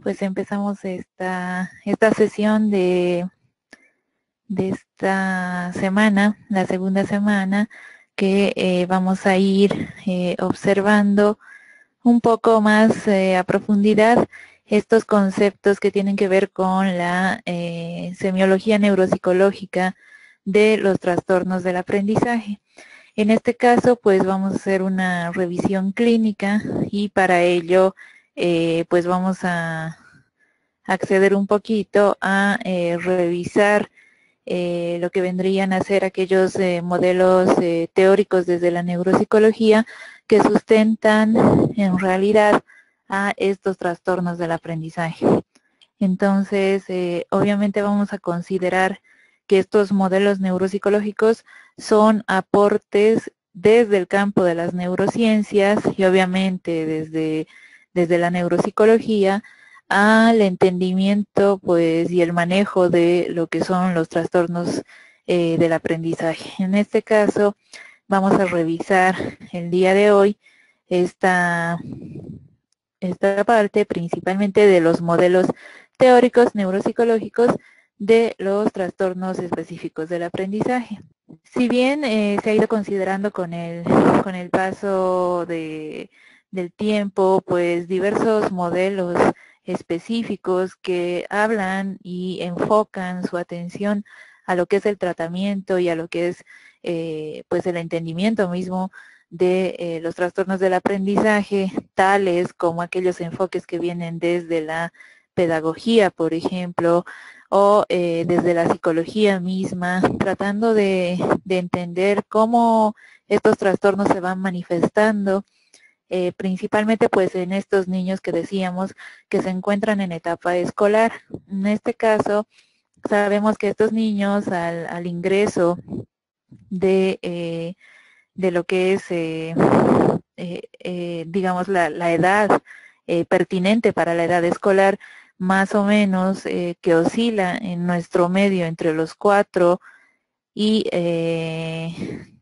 Pues empezamos esta sesión de esta semana, la segunda semana, que vamos a ir observando un poco más a profundidad estos conceptos que tienen que ver con la semiología neuropsicológica de los trastornos del aprendizaje. En este caso, pues vamos a hacer una revisión clínica y para ello, pues vamos a acceder un poquito a revisar lo que vendrían a ser aquellos modelos teóricos desde la neuropsicología que sustentan en realidad a estos trastornos del aprendizaje. Entonces, obviamente vamos a considerar que estos modelos neuropsicológicos son aportes desde el campo de las neurociencias y obviamente desde la neuropsicología al entendimiento pues y el manejo de lo que son los trastornos del aprendizaje. En este caso vamos a revisar el día de hoy esta parte principalmente de los modelos teóricos neuropsicológicos de los trastornos específicos del aprendizaje. Si bien se ha ido considerando con el paso del tiempo, pues diversos modelos específicos que hablan y enfocan su atención a lo que es el tratamiento y a lo que es pues el entendimiento mismo de los trastornos del aprendizaje, tales como aquellos enfoques que vienen desde la pedagogía, por ejemplo, o desde la psicología misma, tratando de entender cómo estos trastornos se van manifestando, principalmente pues en estos niños que decíamos que se encuentran en etapa escolar. En este caso, sabemos que estos niños al ingreso de lo que es, digamos, la edad pertinente para la edad escolar, más o menos que oscila en nuestro medio entre los 4 y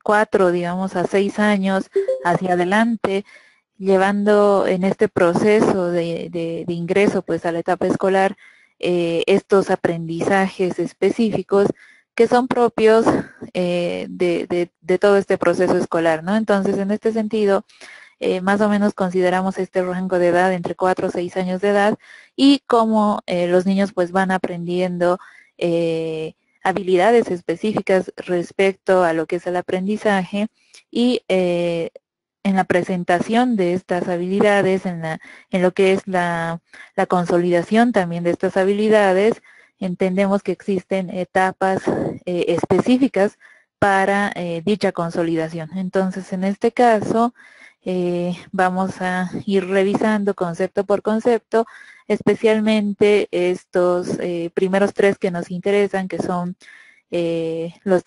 4, digamos, a 6 años hacia adelante, llevando en este proceso de ingreso pues a la etapa escolar estos aprendizajes específicos que son propios de todo este proceso escolar, ¿no? Entonces, en este sentido, más o menos consideramos este rango de edad entre 4 o 6 años de edad y cómo los niños pues van aprendiendo habilidades específicas respecto a lo que es el aprendizaje y en la presentación de estas habilidades, en lo que es la consolidación también de estas habilidades, entendemos que existen etapas específicas para dicha consolidación. Entonces, en este caso, vamos a ir revisando concepto por concepto, especialmente estos primeros 3 que nos interesan, que son los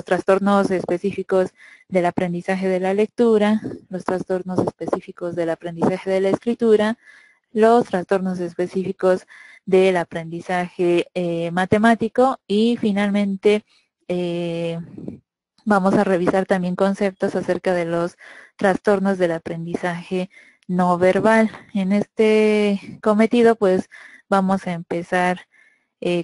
trastornos específicos del aprendizaje de la lectura, los trastornos específicos del aprendizaje de la escritura, los trastornos específicos del aprendizaje matemático y finalmente vamos a revisar también conceptos acerca de los trastornos del aprendizaje no verbal. En este cometido, pues vamos a empezar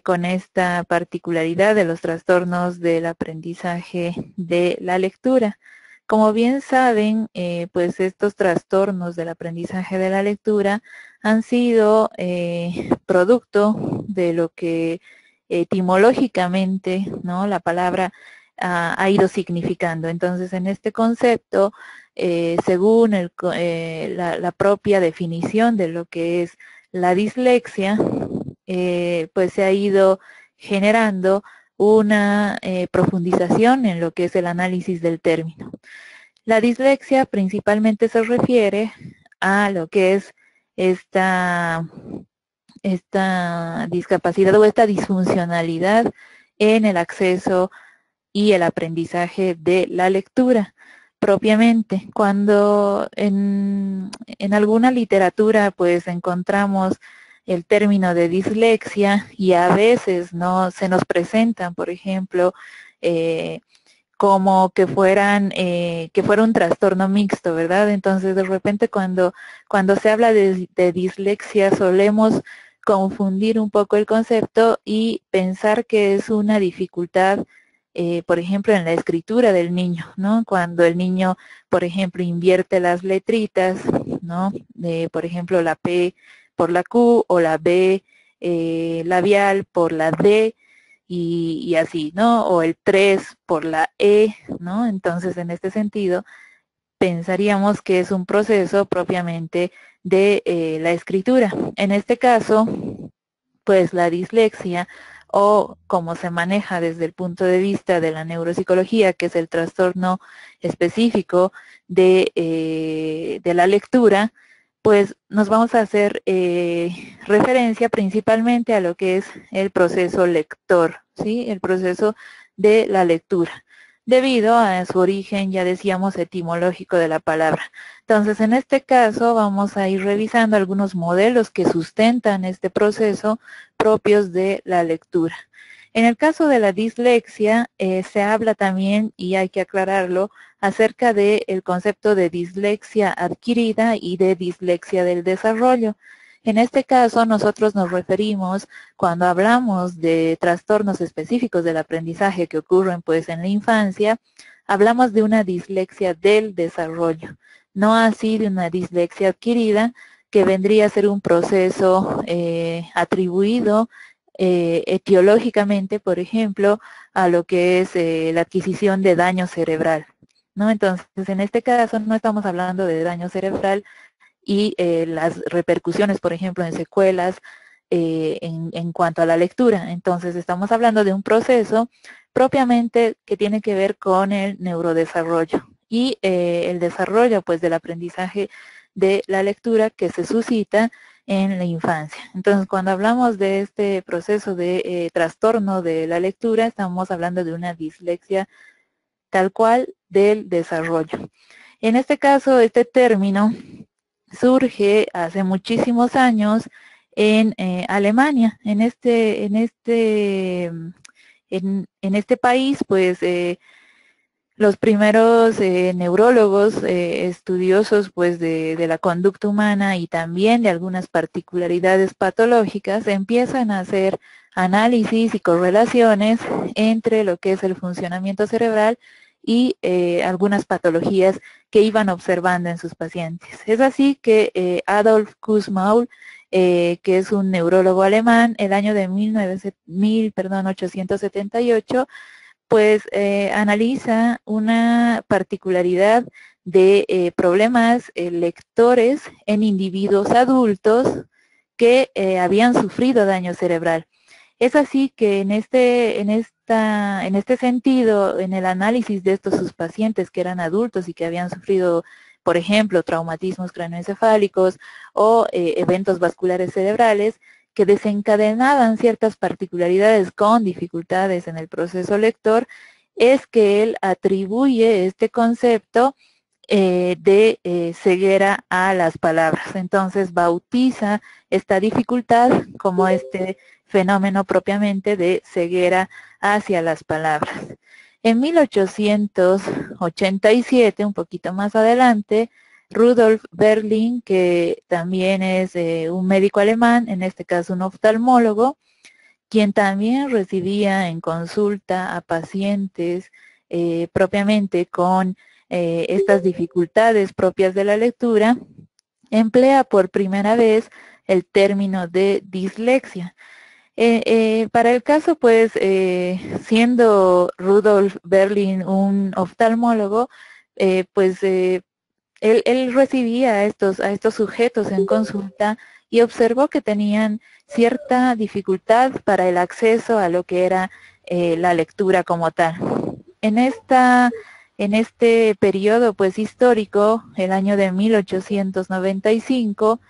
con esta particularidad de los trastornos del aprendizaje de la lectura. Como bien saben, pues estos trastornos del aprendizaje de la lectura han sido producto de lo que etimológicamente, ¿no?, la palabra ha ido significando. Entonces, en este concepto, según la propia definición de lo que es la dislexia, pues se ha ido generando una profundización en lo que es el análisis del término. La dislexia principalmente se refiere a lo que es esta discapacidad o esta disfuncionalidad en el acceso y el aprendizaje de la lectura propiamente. Cuando en alguna literatura pues encontramos el término de dislexia y a veces no se nos presentan, por ejemplo, como que fuera un trastorno mixto, ¿verdad? Entonces, de repente cuando se habla de dislexia solemos confundir un poco el concepto y pensar que es una dificultad, por ejemplo, en la escritura del niño, ¿no? Cuando el niño, por ejemplo, invierte las letritas, ¿no? Por ejemplo, la P por la Q o la B labial por la D, y así, ¿no? O el 3 por la E, ¿no? Entonces, en este sentido, pensaríamos que es un proceso propiamente de la escritura. En este caso, pues la dislexia, o como se maneja desde el punto de vista de la neuropsicología, que es el trastorno específico de la lectura, pues nos vamos a hacer referencia principalmente a lo que es el proceso lector, ¿sí? El proceso de la lectura, debido a su origen, ya decíamos, etimológico de la palabra. Entonces, en este caso vamos a ir revisando algunos modelos que sustentan este proceso propios de la lectura. En el caso de la dislexia, se habla también, y hay que aclararlo, acerca del concepto de dislexia adquirida y de dislexia del desarrollo. En este caso, nosotros nos referimos, cuando hablamos de trastornos específicos del aprendizaje que ocurren pues en la infancia, hablamos de una dislexia del desarrollo, no así de una dislexia adquirida, que vendría a ser un proceso atribuido etiológicamente, por ejemplo, a lo que es la adquisición de daño cerebral, ¿no? Entonces, en este caso no estamos hablando de daño cerebral y las repercusiones, por ejemplo, en secuelas en cuanto a la lectura. Entonces, estamos hablando de un proceso propiamente que tiene que ver con el neurodesarrollo y el desarrollo, pues, del aprendizaje de la lectura que se suscita en la infancia. Entonces, cuando hablamos de este proceso de trastorno de la lectura, estamos hablando de una dislexia tal cual del desarrollo. En este caso, este término surge hace muchísimos años en Alemania. En este país, pues, los primeros neurólogos estudiosos pues de la conducta humana y también de algunas particularidades patológicas empiezan a hacer análisis y correlaciones entre lo que es el funcionamiento cerebral y algunas patologías que iban observando en sus pacientes. Es así que Adolf Kussmaul, que es un neurólogo alemán, el año de 1878, pues analiza una particularidad de problemas lectores en individuos adultos que habían sufrido daño cerebral. Es así que en este sentido, en el análisis de estos sus pacientes que eran adultos y que habían sufrido, por ejemplo, traumatismos craneoencefálicos o eventos vasculares cerebrales, que desencadenaban ciertas particularidades con dificultades en el proceso lector, es que él atribuye este concepto de ceguera a las palabras. Entonces bautiza esta dificultad como este fenómeno propiamente de ceguera hacia las palabras. En 1887, un poquito más adelante, Rudolf Berlin, que también es un médico alemán, en este caso un oftalmólogo, quien también recibía en consulta a pacientes propiamente con estas dificultades propias de la lectura, emplea por primera vez el término de dislexia. Para el caso, pues, siendo Rudolf Berlin un oftalmólogo, pues él recibía a estos sujetos en consulta y observó que tenían cierta dificultad para el acceso a lo que era la lectura como tal. En este periodo pues histórico, el año de 1895,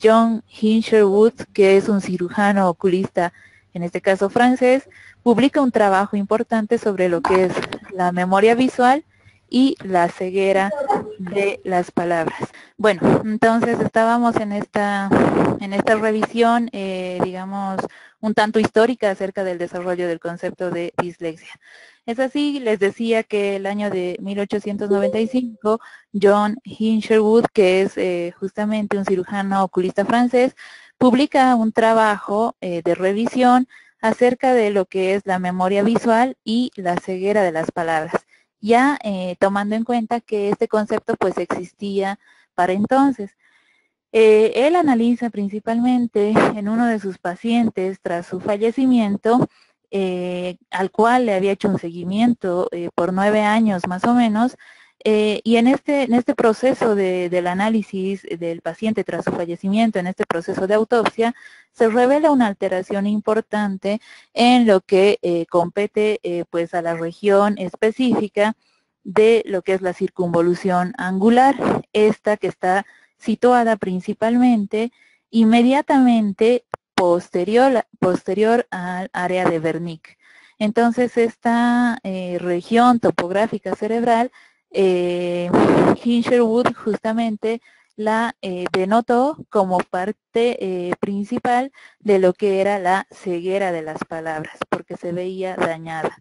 John Hinshelwood, que es un cirujano oculista, en este caso francés, publica un trabajo importante sobre lo que es la memoria visual y la ceguera de las palabras. Bueno, entonces estábamos en esta revisión, digamos, un tanto histórica acerca del desarrollo del concepto de dislexia. Es así, les decía que el año de 1895, John Hinshelwood, que es justamente un cirujano oculista francés, publica un trabajo de revisión acerca de lo que es la memoria visual y la ceguera de las palabras, ya tomando en cuenta que este concepto pues existía para entonces. Él analiza principalmente en uno de sus pacientes tras su fallecimiento, al cual le había hecho un seguimiento por 9 años más o menos, y en este proceso del análisis del paciente tras su fallecimiento, en este proceso de autopsia, se revela una alteración importante en lo que compete pues a la región específica de lo que es la circunvolución angular, esta que está situada principalmente inmediatamente posterior al área de Wernicke. Entonces, esta región topográfica cerebral, Hinshelwood justamente la denotó como parte principal de lo que era la ceguera de las palabras, porque se veía dañada.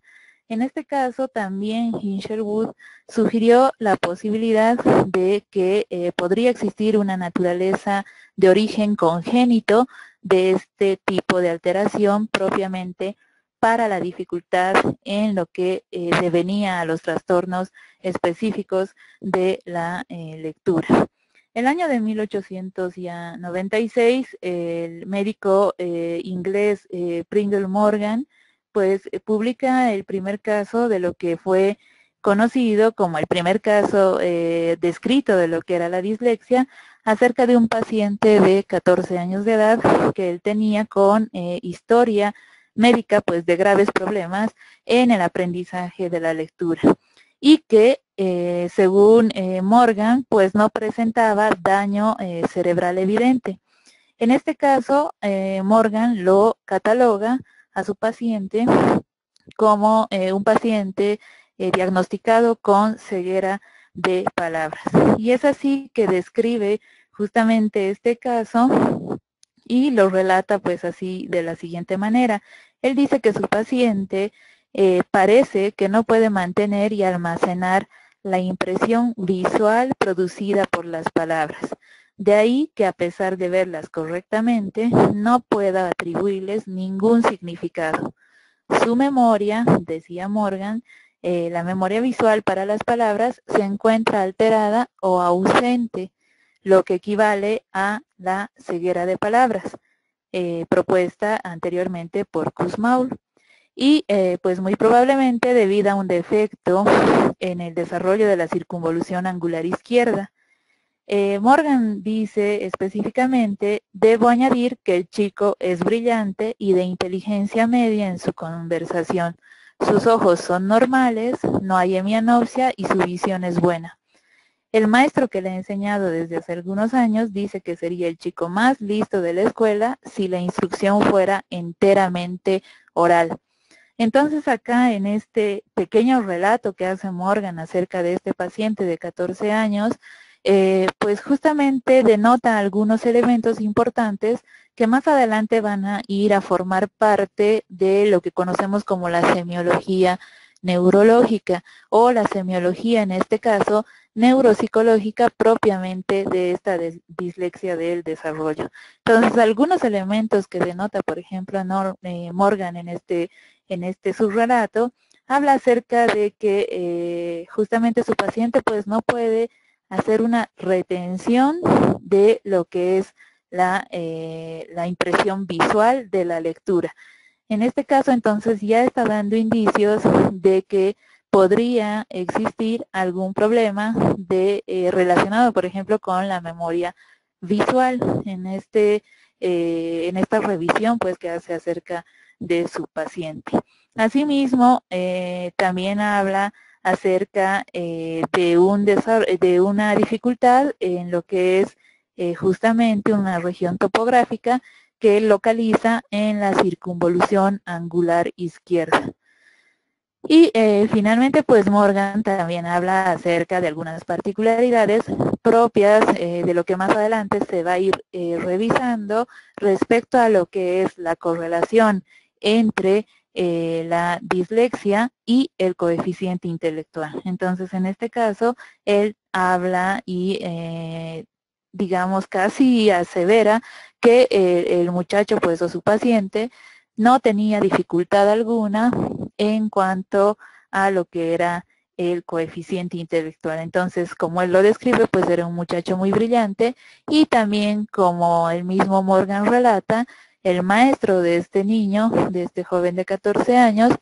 En este caso, también Hinshelwood sugirió la posibilidad de que podría existir una naturaleza de origen congénito de este tipo de alteración propiamente para la dificultad en lo que devenía a los trastornos específicos de la lectura. El año de 1896, el médico inglés Pringle Morgan pues publica el primer caso de lo que fue conocido como el primer caso descrito de lo que era la dislexia, acerca de un paciente de 14 años de edad que él tenía con historia médica pues de graves problemas en el aprendizaje de la lectura y que según Morgan pues no presentaba daño cerebral evidente. En este caso, Morgan lo cataloga a su paciente como un paciente diagnosticado con ceguera de palabras. Y es así que describe justamente este caso y lo relata pues así de la siguiente manera. Él dice que su paciente parece que no puede mantener y almacenar la impresión visual producida por las palabras. De ahí que a pesar de verlas correctamente, no pueda atribuirles ningún significado. Su memoria, decía Morgan, la memoria visual para las palabras se encuentra alterada o ausente, lo que equivale a la ceguera de palabras, propuesta anteriormente por Kussmaul. Y pues muy probablemente debido a un defecto en el desarrollo de la circunvolución angular izquierda. Morgan dice específicamente, debo añadir que el chico es brillante y de inteligencia media en su conversación. Sus ojos son normales, no hay hemianopsia y su visión es buena. El maestro que le ha enseñado desde hace algunos años dice que sería el chico más listo de la escuela si la instrucción fuera enteramente oral. Entonces acá en este pequeño relato que hace Morgan acerca de este paciente de 14 años, pues justamente denota algunos elementos importantes que más adelante van a ir a formar parte de lo que conocemos como la semiología neurológica o la semiología en este caso neuropsicológica propiamente de esta dislexia del desarrollo. Entonces algunos elementos que denota por ejemplo Morgan en este subrelato, habla acerca de que justamente su paciente pues no puede hacer una retención de lo que es la impresión visual de la lectura. En este caso entonces ya está dando indicios de que podría existir algún problema relacionado por ejemplo con la memoria visual en esta revisión pues que hace acerca de su paciente. Asimismo, también habla acerca de una dificultad en lo que es justamente una región topográfica que localiza en la circunvolución angular izquierda. Y finalmente, pues Morgan también habla acerca de algunas particularidades propias de lo que más adelante se va a ir revisando respecto a lo que es la correlación entre la dislexia y el coeficiente intelectual. Entonces, en este caso, él habla y, digamos, casi asevera que el muchacho, pues, o su paciente, no tenía dificultad alguna en cuanto a lo que era el coeficiente intelectual. Entonces, como él lo describe, pues era un muchacho muy brillante, y también, como el mismo Morgan relata, el maestro de este niño, de este joven de 14 años,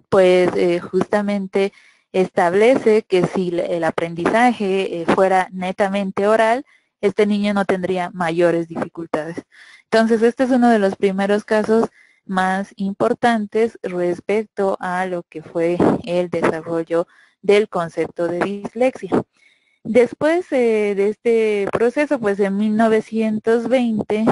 pues justamente establece que si el aprendizaje fuera netamente oral, este niño no tendría mayores dificultades. Entonces, este es uno de los primeros casos más importantes respecto a lo que fue el desarrollo del concepto de dislexia. Después de este proceso, pues en 1920,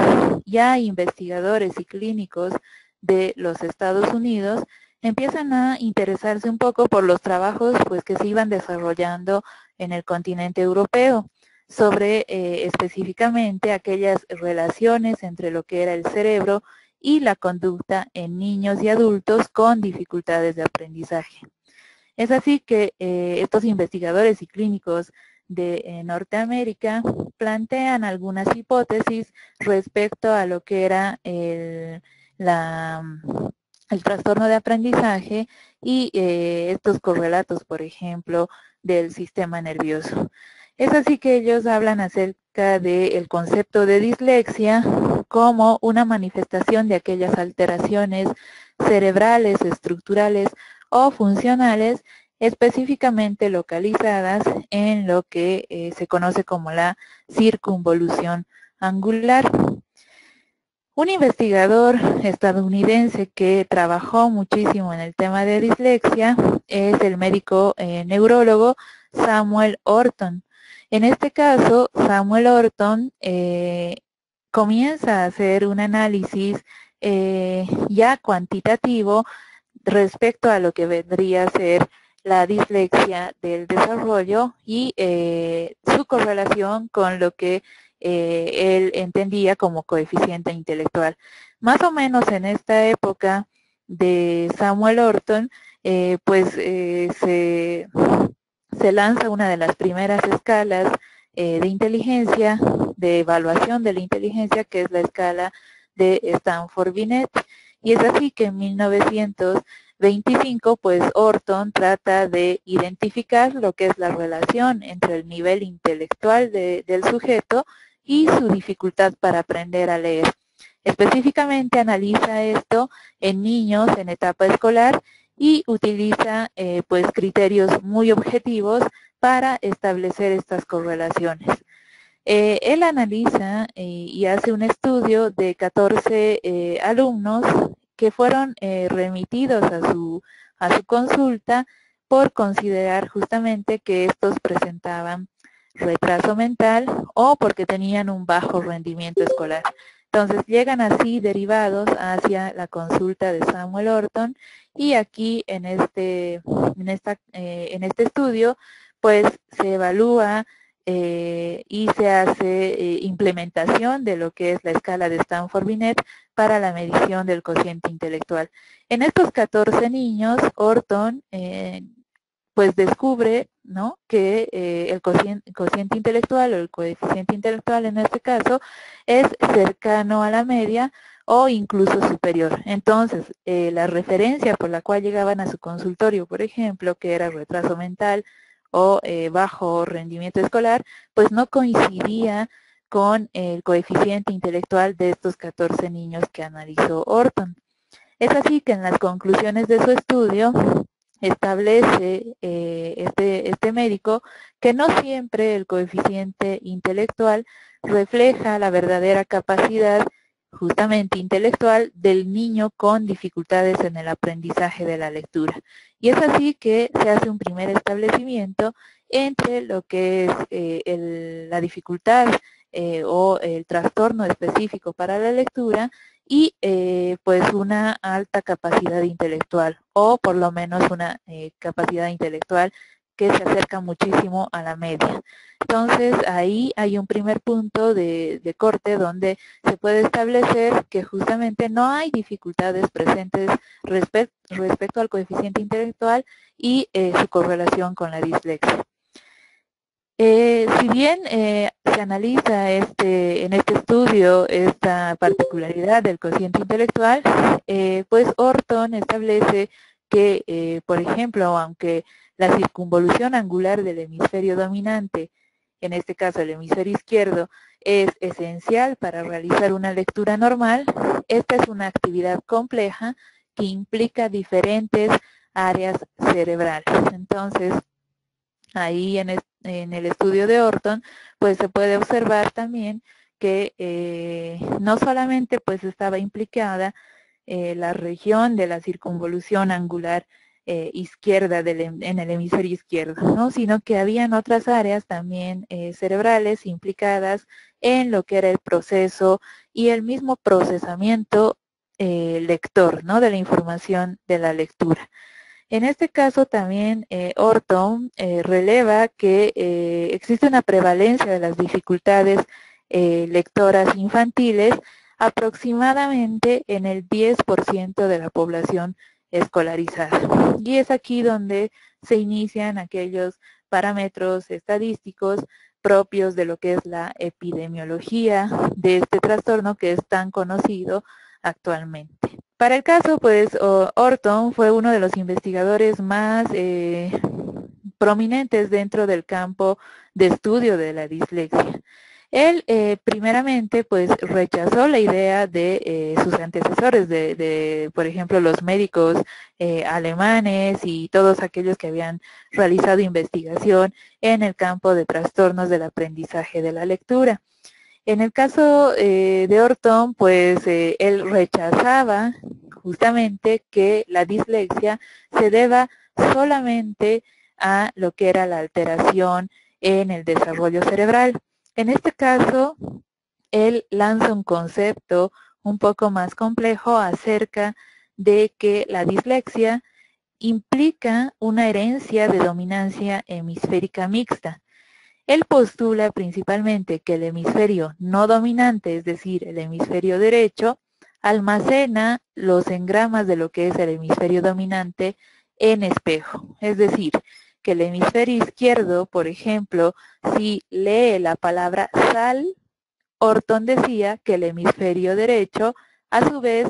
ya investigadores y clínicos de los Estados Unidos empiezan a interesarse un poco por los trabajos, pues, que se iban desarrollando en el continente europeo sobre específicamente aquellas relaciones entre lo que era el cerebro y la conducta en niños y adultos con dificultades de aprendizaje. Es así que estos investigadores y clínicos de Norteamérica plantean algunas hipótesis respecto a lo que era el trastorno de aprendizaje y estos correlatos, por ejemplo, del sistema nervioso. Es así que ellos hablan acerca del concepto de dislexia como una manifestación de aquellas alteraciones cerebrales, estructurales o funcionales específicamente localizadas en lo que se conoce como la circunvolución angular. Un investigador estadounidense que trabajó muchísimo en el tema de dislexia es el médico neurólogo Samuel Orton. En este caso, Samuel Orton comienza a hacer un análisis ya cuantitativo respecto a lo que vendría a ser la dislexia del desarrollo y su correlación con lo que él entendía como coeficiente intelectual. Más o menos en esta época de Samuel Orton, se lanza una de las primeras escalas de inteligencia, de evaluación de la inteligencia, que es la escala de Stanford-Binet. Y es así que en 1925, pues Orton trata de identificar lo que es la relación entre el nivel intelectual del sujeto y su dificultad para aprender a leer. Específicamente analiza esto en niños en etapa escolar y utiliza pues criterios muy objetivos para establecer estas correlaciones. Él analiza y hace un estudio de 14 alumnos que fueron remitidos a su consulta por considerar justamente que estos presentaban retraso mental o porque tenían un bajo rendimiento escolar. Entonces llegan así derivados hacia la consulta de Samuel Orton, y aquí en este estudio pues se evalúa y se hace implementación de lo que es la escala de Stanford-Binet para la medición del cociente intelectual. En estos 14 niños, Orton pues descubre, ¿no?, que el cociente intelectual o el coeficiente intelectual en este caso es cercano a la media o incluso superior. Entonces, la referencia por la cual llegaban a su consultorio, por ejemplo, que era retraso mental o bajo rendimiento escolar, pues no coincidía con el coeficiente intelectual de estos 14 niños que analizó Orton. Es así que en las conclusiones de su estudio establece este médico que no siempre el coeficiente intelectual refleja la verdadera capacidad justamente intelectual del niño con dificultades en el aprendizaje de la lectura. Y es así que se hace un primer establecimiento entre lo que es la dificultad o el trastorno específico para la lectura y pues una alta capacidad intelectual, o por lo menos una capacidad intelectual que se acerca muchísimo a la media. Entonces, ahí hay un primer punto de corte donde se puede establecer que justamente no hay dificultades presentes respecto al coeficiente intelectual y su correlación con la dislexia. Si bien se analiza en este estudio esta particularidad del cociente intelectual, pues Orton establece que, por ejemplo, aunque la circunvolución angular del hemisferio dominante, en este caso el hemisferio izquierdo, es esencial para realizar una lectura normal, esta es una actividad compleja que implica diferentes áreas cerebrales. Entonces, ahí en el estudio de Orton, pues se puede observar también que no solamente pues estaba implicada la región de la circunvolución angular izquierda en el hemisferio izquierdo, ¿no? Sino que habían otras áreas también cerebrales implicadas en lo que era el proceso y el mismo procesamiento lector, ¿no? De la información de la lectura. En este caso también Orton releva que existe una prevalencia de las dificultades lectoras infantiles aproximadamente en el 10% de la población escolarizada. Y es aquí donde se inician aquellos parámetros estadísticos propios de lo que es la epidemiología de este trastorno que es tan conocido actualmente. Para el caso, pues, Orton fue uno de los investigadores más prominentes dentro del campo de estudio de la dislexia. Él, primeramente, pues, rechazó la idea de sus antecesores, por ejemplo, los médicos alemanes y todos aquellos que habían realizado investigación en el campo de trastornos del aprendizaje de la lectura. En el caso de Orton, pues él rechazaba justamente que la dislexia se deba solamente a lo que era la alteración en el desarrollo cerebral. En este caso, él lanza un concepto un poco más complejo acerca de que la dislexia implica una herencia de dominancia hemisférica mixta. Él postula principalmente que el hemisferio no dominante, es decir, el hemisferio derecho, almacena los engramas de lo que es el hemisferio dominante en espejo. Es decir, que el hemisferio izquierdo, por ejemplo, si lee la palabra sal, Orton decía que el hemisferio derecho, a su vez,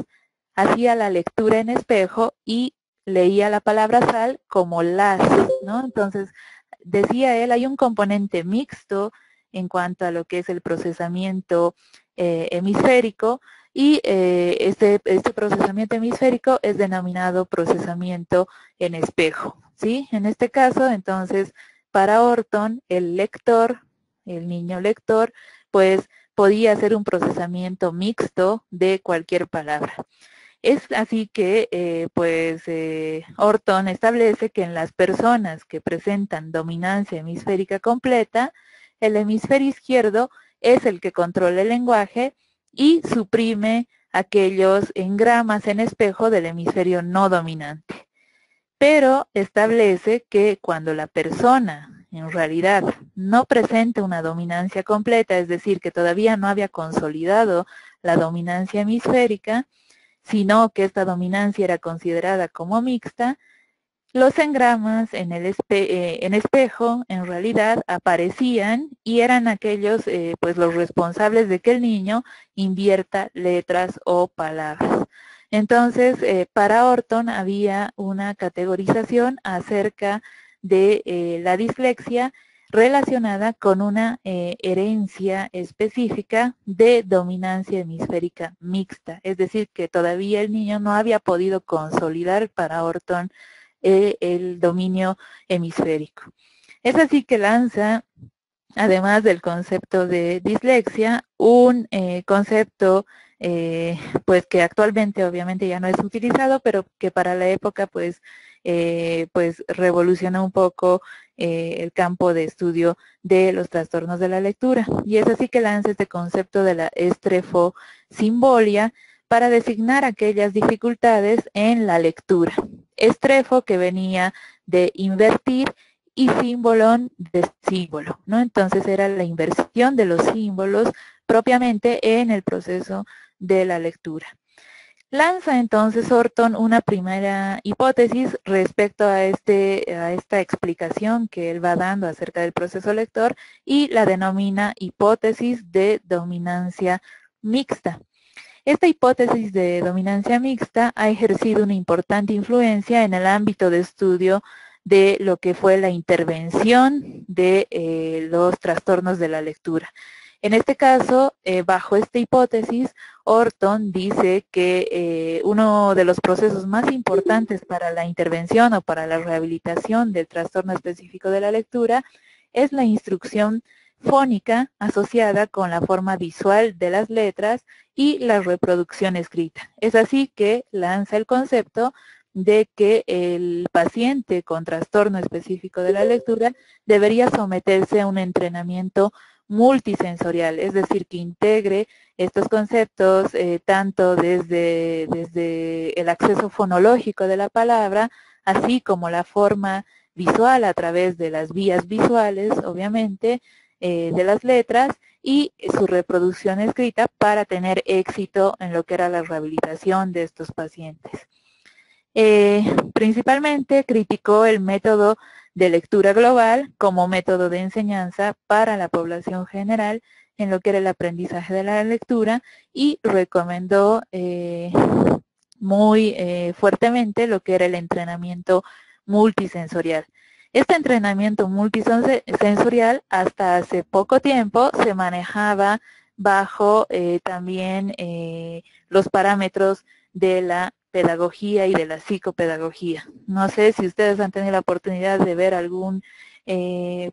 hacía la lectura en espejo y leía la palabra sal como las, ¿no? Entonces, decía él, hay un componente mixto en cuanto a lo que es el procesamiento hemisférico y este procesamiento hemisférico es denominado procesamiento en espejo, ¿sí? En este caso, entonces, para Orton, el lector, el niño lector, pues podía hacer un procesamiento mixto de cualquier palabra. Es así que, Orton establece que en las personas que presentan dominancia hemisférica completa, el hemisferio izquierdo es el que controla el lenguaje y suprime aquellos engramas en espejo del hemisferio no dominante. Pero establece que cuando la persona en realidad no presenta una dominancia completa, es decir, que todavía no había consolidado la dominancia hemisférica, sino que esta dominancia era considerada como mixta, los engramas en espejo en realidad aparecían y eran aquellos pues los responsables de que el niño invierta letras o palabras. Entonces, para Orton había una categorización acerca de la dislexia relacionada con una herencia específica de dominancia hemisférica mixta, es decir, que todavía el niño no había podido consolidar para Orton el dominio hemisférico. Es así que lanza, además del concepto de dislexia, un concepto pues que actualmente obviamente ya no es utilizado, pero que para la época pues revoluciona un poco el campo de estudio de los trastornos de la lectura. Y es así que lanza este concepto de la estrefosimbolia para designar aquellas dificultades en la lectura. Estrefo, que venía de invertir, y símbolon de símbolo, ¿no? Entonces era la inversión de los símbolos propiamente en el proceso de la lectura. Lanza entonces Orton una primera hipótesis respecto a esta explicación que él va dando acerca del proceso lector y la denomina hipótesis de dominancia mixta. Esta hipótesis de dominancia mixta ha ejercido una importante influencia en el ámbito de estudio de lo que fue la intervención de los trastornos de la lectura. En este caso, bajo esta hipótesis, Orton dice que uno de los procesos más importantes para la intervención o para la rehabilitación del trastorno específico de la lectura es la instrucción fónica asociada con la forma visual de las letras y la reproducción escrita. Es así que lanza el concepto de que el paciente con trastorno específico de la lectura debería someterse a un entrenamiento multisensorial, es decir, que integre estos conceptos tanto desde el acceso fonológico de la palabra, así como la forma visual a través de las vías visuales, obviamente, de las letras y su reproducción escrita para tener éxito en lo que era la rehabilitación de estos pacientes. Principalmente criticó el método de lectura global como método de enseñanza para la población general en lo que era el aprendizaje de la lectura y recomendó muy fuertemente lo que era el entrenamiento multisensorial. Este entrenamiento multisensorial hasta hace poco tiempo se manejaba bajo también los parámetros de la pedagogía y de la psicopedagogía. No sé si ustedes han tenido la oportunidad de ver algún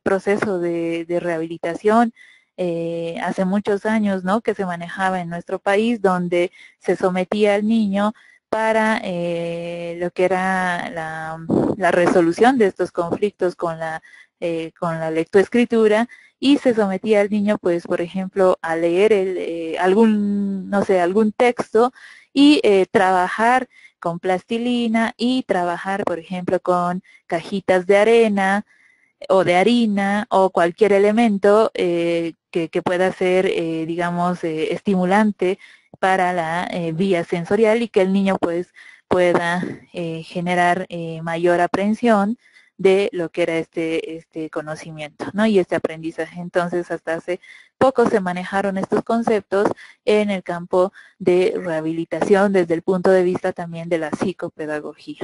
proceso de rehabilitación hace muchos años, ¿no?, que se manejaba en nuestro país, donde se sometía al niño para lo que era la resolución de estos conflictos con la lectoescritura, y se sometía al niño, pues, por ejemplo, a leer algún texto y trabajar con plastilina y trabajar, por ejemplo, con cajitas de arena o de harina o cualquier elemento que pueda ser, digamos, estimulante para la vía sensorial y que el niño pues pueda generar mayor aprehensión de lo que era este conocimiento, ¿no?, y este aprendizaje. Entonces, hasta hace poco se manejaron estos conceptos en el campo de rehabilitación desde el punto de vista también de la psicopedagogía.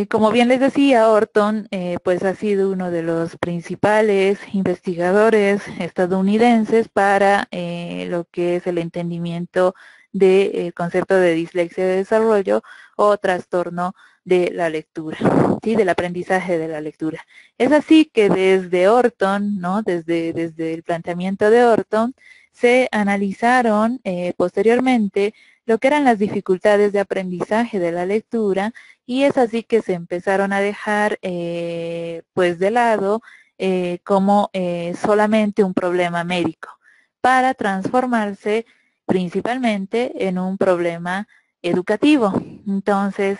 Como bien les decía, Orton pues ha sido uno de los principales investigadores estadounidenses para lo que es el entendimiento del concepto de dislexia de desarrollo o trastorno de la lectura, ¿sí?, del aprendizaje de la lectura. Es así que desde Orton, ¿no?, desde el planteamiento de Orton, se analizaron posteriormente lo que eran las dificultades de aprendizaje de la lectura, y es así que se empezaron a dejar pues de lado como solamente un problema médico, para transformarse principalmente en un problema educativo. Entonces,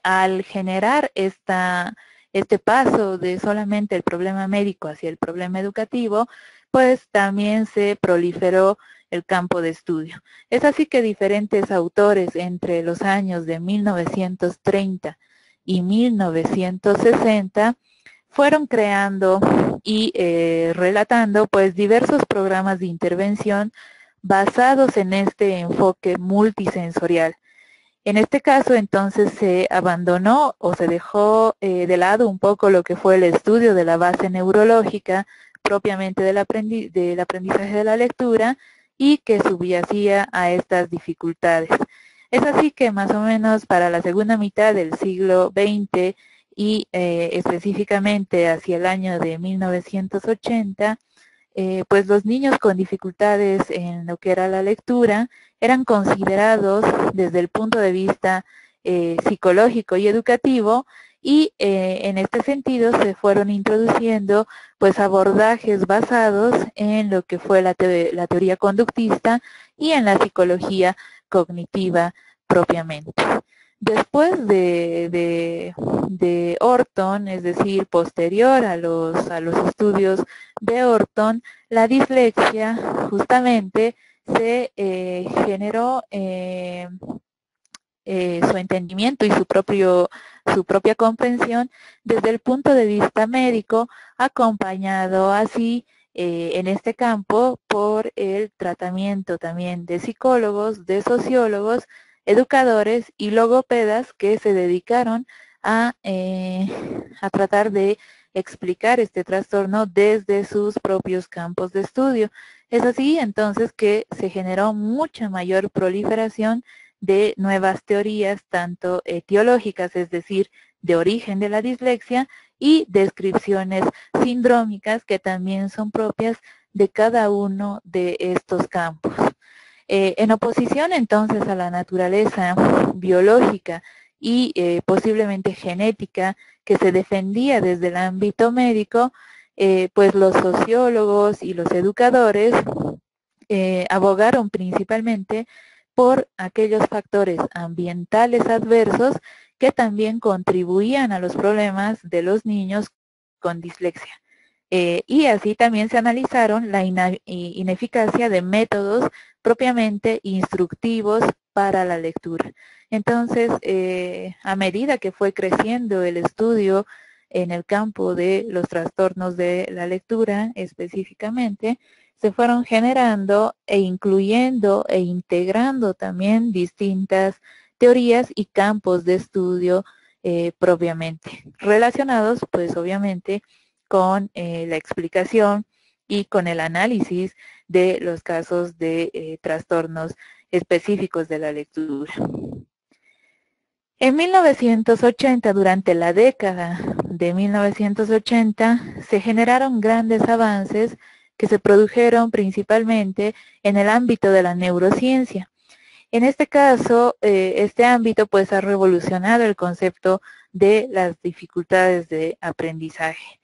al generar este paso de solamente el problema médico hacia el problema educativo, pues también se proliferó el campo de estudio. Es así que diferentes autores entre los años de 1930 y 1960 fueron creando y relatando pues diversos programas de intervención basados en este enfoque multisensorial. En este caso, entonces, se abandonó o se dejó de lado un poco lo que fue el estudio de la base neurológica propiamente del aprendizaje de la lectura y que subyacía a estas dificultades. Es así que más o menos para la segunda mitad del siglo XX y específicamente hacia el año de 1980, pues los niños con dificultades en lo que era la lectura eran considerados desde el punto de vista psicológico y educativo, y en este sentido se fueron introduciendo pues abordajes basados en lo que fue la teoría conductista y en la psicología cognitiva propiamente. Después de Orton, es decir, posterior a los estudios de Orton, la dislexia justamente se generó su entendimiento y su propia comprensión desde el punto de vista médico, acompañado así en este campo por el tratamiento también de psicólogos, de sociólogos, educadores y logopedas que se dedicaron a tratar de explicar este trastorno desde sus propios campos de estudio. Es así entonces que se generó mucha mayor proliferación de nuevas teorías, tanto etiológicas, es decir, de origen de la dislexia, y descripciones sindrómicas que también son propias de cada uno de estos campos. En oposición entonces a la naturaleza biológica y posiblemente genética que se defendía desde el ámbito médico, pues los sociólogos y los educadores abogaron principalmente por aquellos factores ambientales adversos que también contribuían a los problemas de los niños con dislexia. Y así también se analizaron la ineficacia de métodos propiamente instructivos para la lectura. Entonces, a medida que fue creciendo el estudio en el campo de los trastornos de la lectura específicamente, se fueron generando e incluyendo e integrando también distintas teorías y campos de estudio propiamente relacionados, pues obviamente, con la explicación y con el análisis de los casos de trastornos específicos de la lectura. En 1980, durante la década de 1980, se generaron grandes avances que se produjeron principalmente en el ámbito de la neurociencia. En este caso, este ámbito pues ha revolucionado el concepto de las dificultades de aprendizaje.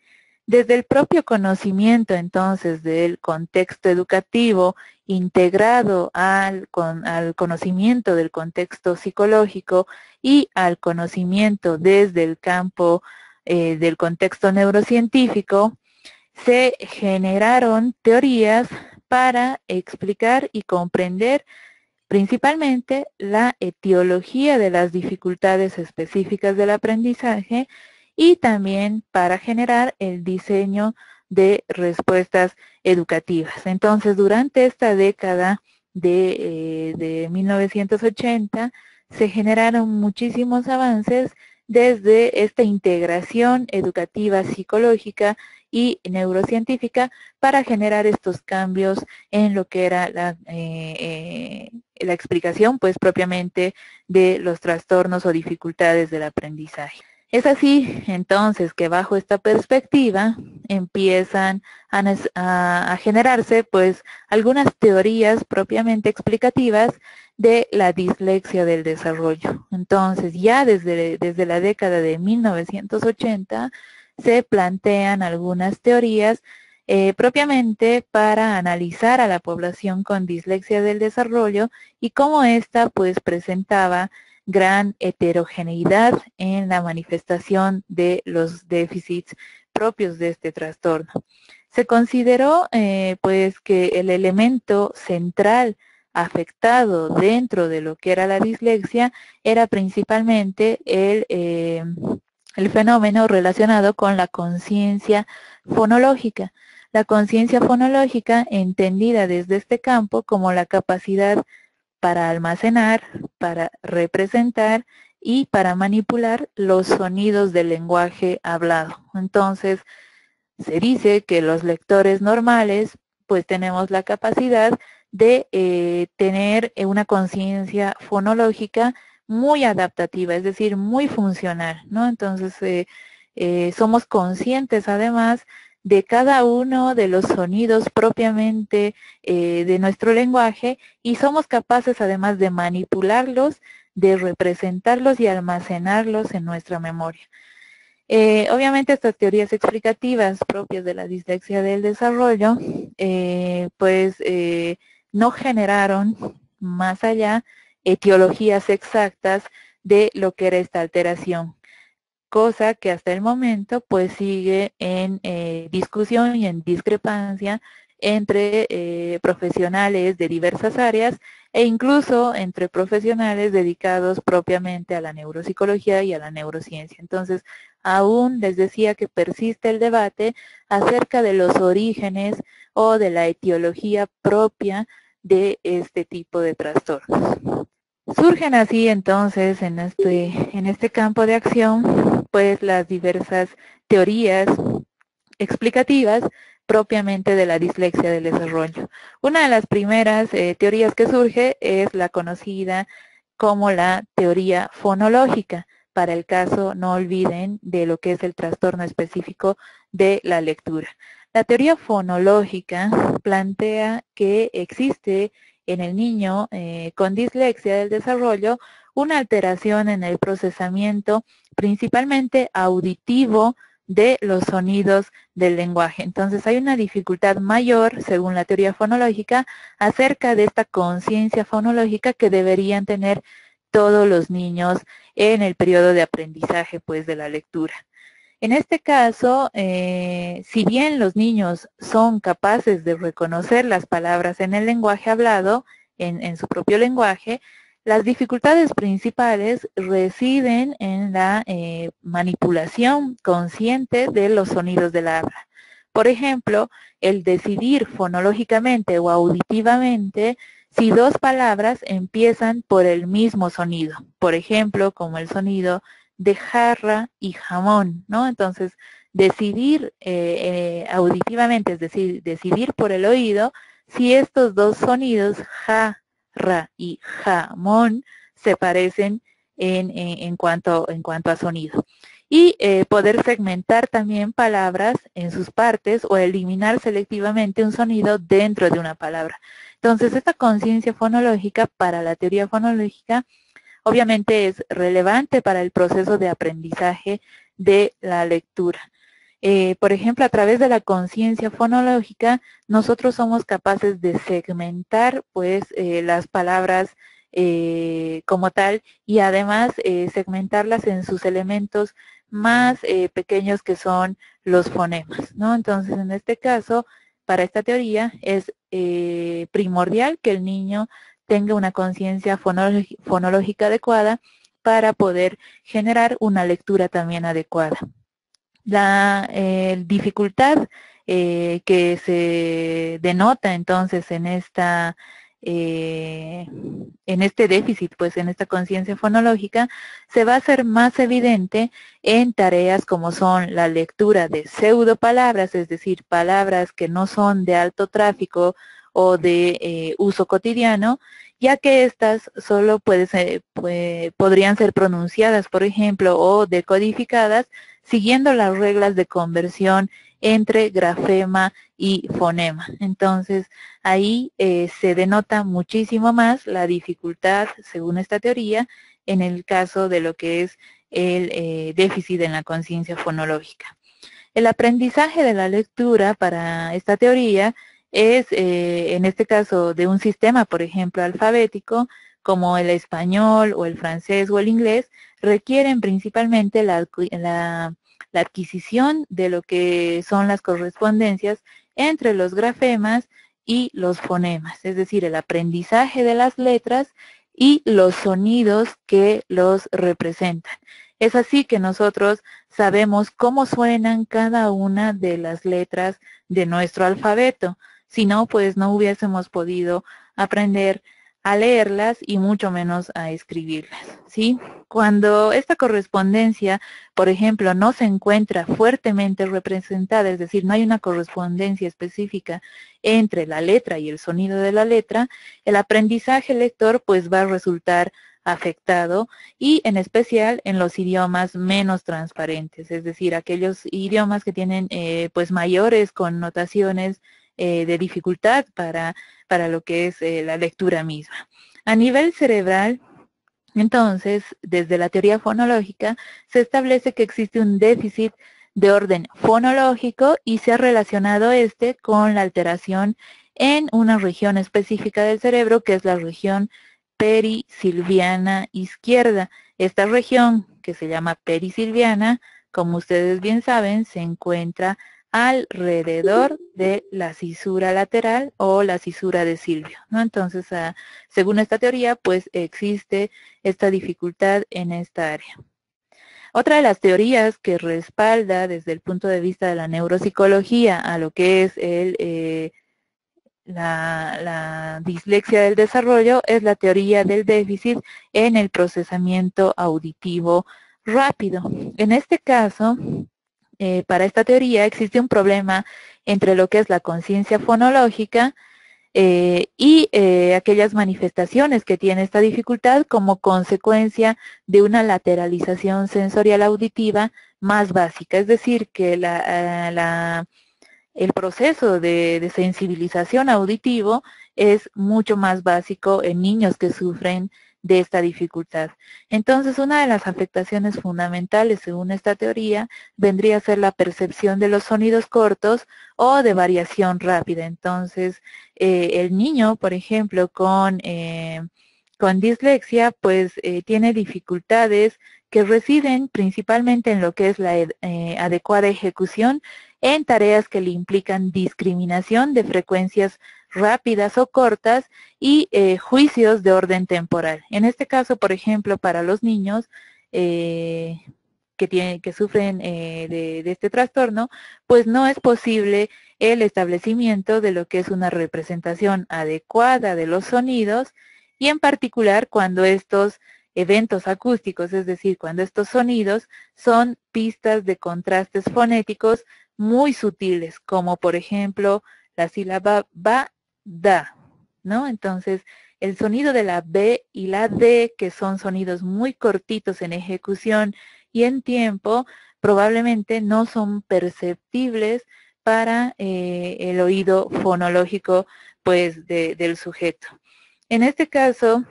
Desde el propio conocimiento entonces del contexto educativo integrado al conocimiento del contexto psicológico y al conocimiento desde el campo del contexto neurocientífico, se generaron teorías para explicar y comprender principalmente la etiología de las dificultades específicas del aprendizaje y también para generar el diseño de respuestas educativas. Entonces, durante esta década de 1980 se generaron muchísimos avances desde esta integración educativa psicológica y neurocientífica para generar estos cambios en lo que era la explicación, pues propiamente de los trastornos o dificultades del aprendizaje. Es así, entonces, que bajo esta perspectiva empiezan a generarse, pues, algunas teorías propiamente explicativas de la dislexia del desarrollo. Entonces, ya desde la década de 1980 se plantean algunas teorías propiamente para analizar a la población con dislexia del desarrollo y cómo ésta pues presentaba gran heterogeneidad en la manifestación de los déficits propios de este trastorno. Se consideró pues que el elemento central afectado dentro de lo que era la dislexia era principalmente el fenómeno relacionado con la conciencia fonológica. La conciencia fonológica entendida desde este campo como la capacidad para almacenar, para representar y para manipular los sonidos del lenguaje hablado. Entonces, se dice que los lectores normales pues tenemos la capacidad de tener una conciencia fonológica muy adaptativa, es decir, muy funcional, ¿no? Entonces, somos conscientes además de cada uno de los sonidos propiamente de nuestro lenguaje y somos capaces además de manipularlos, de representarlos y almacenarlos en nuestra memoria. Obviamente estas teorías explicativas propias de la dislexia del desarrollo, no generaron más allá etiologías exactas de lo que era esta alteración, cosa que hasta el momento pues sigue en discusión y en discrepancia entre profesionales de diversas áreas e incluso entre profesionales dedicados propiamente a la neuropsicología y a la neurociencia. Entonces, aún les decía que persiste el debate acerca de los orígenes o de la etiología propia de este tipo de trastornos. Surgen así entonces en este campo de acción pues las diversas teorías explicativas propiamente de la dislexia del desarrollo. Una de las primeras teorías que surge es la conocida como la teoría fonológica, para el caso, no olviden, de lo que es el trastorno específico de la lectura. La teoría fonológica plantea que existe en el niño con dislexia del desarrollo una alteración en el procesamiento principalmente auditivo de los sonidos del lenguaje. Entonces hay una dificultad mayor, según la teoría fonológica, acerca de esta conciencia fonológica que deberían tener todos los niños en el periodo de aprendizaje pues, de la lectura. En este caso, si bien los niños son capaces de reconocer las palabras en el lenguaje hablado, en su propio lenguaje, las dificultades principales residen en la manipulación consciente de los sonidos del habla. Por ejemplo, el decidir fonológicamente o auditivamente si dos palabras empiezan por el mismo sonido. Por ejemplo, como el sonido de jarra y jamón, ¿no? Entonces, decidir auditivamente, es decir, decidir por el oído, si estos dos sonidos, jarra y jamón, se parecen en cuanto a sonido. Y poder segmentar también palabras en sus partes o eliminar selectivamente un sonido dentro de una palabra. Entonces, esta conciencia fonológica para la teoría fonológica obviamente es relevante para el proceso de aprendizaje de la lectura. Por ejemplo, a través de la conciencia fonológica, nosotros somos capaces de segmentar pues, las palabras como tal y además segmentarlas en sus elementos más pequeños que son los fonemas, ¿no? Entonces, en este caso, para esta teoría es primordial que el niño tenga una conciencia fonológica adecuada para poder generar una lectura también adecuada. La dificultad que se denota entonces en este déficit, pues en esta conciencia fonológica, se va a hacer más evidente en tareas como son la lectura de pseudopalabras, es decir, palabras que no son de alto tráfico o de uso cotidiano, ya que estas solo podrían ser pronunciadas, por ejemplo, o decodificadas siguiendo las reglas de conversión entre grafema y fonema. Entonces, ahí se denota muchísimo más la dificultad, según esta teoría, en el caso de lo que es el déficit en la conciencia fonológica. El aprendizaje de la lectura para esta teoría es, en este caso, de un sistema, por ejemplo, alfabético, como el español o el francés o el inglés, requieren principalmente la adquisición de lo que son las correspondencias entre los grafemas y los fonemas, es decir, el aprendizaje de las letras y los sonidos que los representan. Es así que nosotros sabemos cómo suenan cada una de las letras de nuestro alfabeto. Si no, pues no hubiésemos podido aprender a leerlas y mucho menos a escribirlas, ¿sí? Cuando esta correspondencia, por ejemplo, no se encuentra fuertemente representada, es decir, no hay una correspondencia específica entre la letra y el sonido de la letra, el aprendizaje lector pues va a resultar afectado y en especial en los idiomas menos transparentes, es decir, aquellos idiomas que tienen pues mayores connotaciones de dificultad para lo que es la lectura misma. A nivel cerebral, entonces, desde la teoría fonológica, se establece que existe un déficit de orden fonológico y se ha relacionado este con la alteración en una región específica del cerebro, que es la región perisilviana izquierda. Esta región, que se llama perisylviana, como ustedes bien saben, se encuentra alrededor de la cisura lateral o la cisura de Silvio, ¿no? Entonces, según esta teoría, pues existe esta dificultad en esta área. Otra de las teorías que respalda desde el punto de vista de la neuropsicología a lo que es la dislexia del desarrollo es la teoría del déficit en el procesamiento auditivo rápido. En este caso, para esta teoría existe un problema entre lo que es la conciencia fonológica y aquellas manifestaciones que tiene esta dificultad como consecuencia de una lateralización sensorial auditiva más básica, es decir, que el proceso de sensibilización auditivo es mucho más básico en niños que sufren de esta dificultad. Entonces, una de las afectaciones fundamentales, según esta teoría, vendría a ser la percepción de los sonidos cortos o de variación rápida. Entonces, el niño, por ejemplo, con dislexia, pues tiene dificultades que residen principalmente en lo que es la adecuada ejecución en tareas que le implican discriminación de frecuencias rápidas o cortas y juicios de orden temporal. En este caso, por ejemplo, para los niños que sufren de este trastorno, pues no es posible el establecimiento de lo que es una representación adecuada de los sonidos y en particular cuando estos eventos acústicos, es decir, cuando estos sonidos son pistas de contrastes fonéticos muy sutiles, como por ejemplo la sílaba ba, da, ¿no? Entonces, el sonido de la B y la D, que son sonidos muy cortitos en ejecución y en tiempo, probablemente no son perceptibles para el oído fonológico pues, del sujeto. En este caso,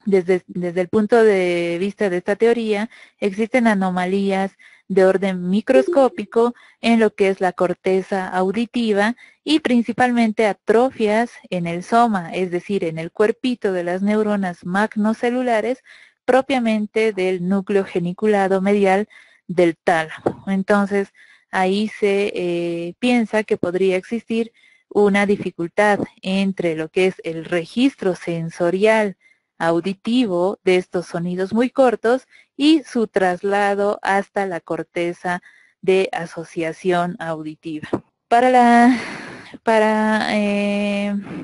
desde el punto de vista de esta teoría, existen anomalías de orden microscópico en lo que es la corteza auditiva y principalmente atrofias en el soma, es decir, en el cuerpito de las neuronas magnocelulares propiamente del núcleo geniculado medial del tálamo. Entonces, ahí se piensa que podría existir una dificultad entre lo que es el registro sensorial auditivo de estos sonidos muy cortos y su traslado hasta la corteza de asociación auditiva. Para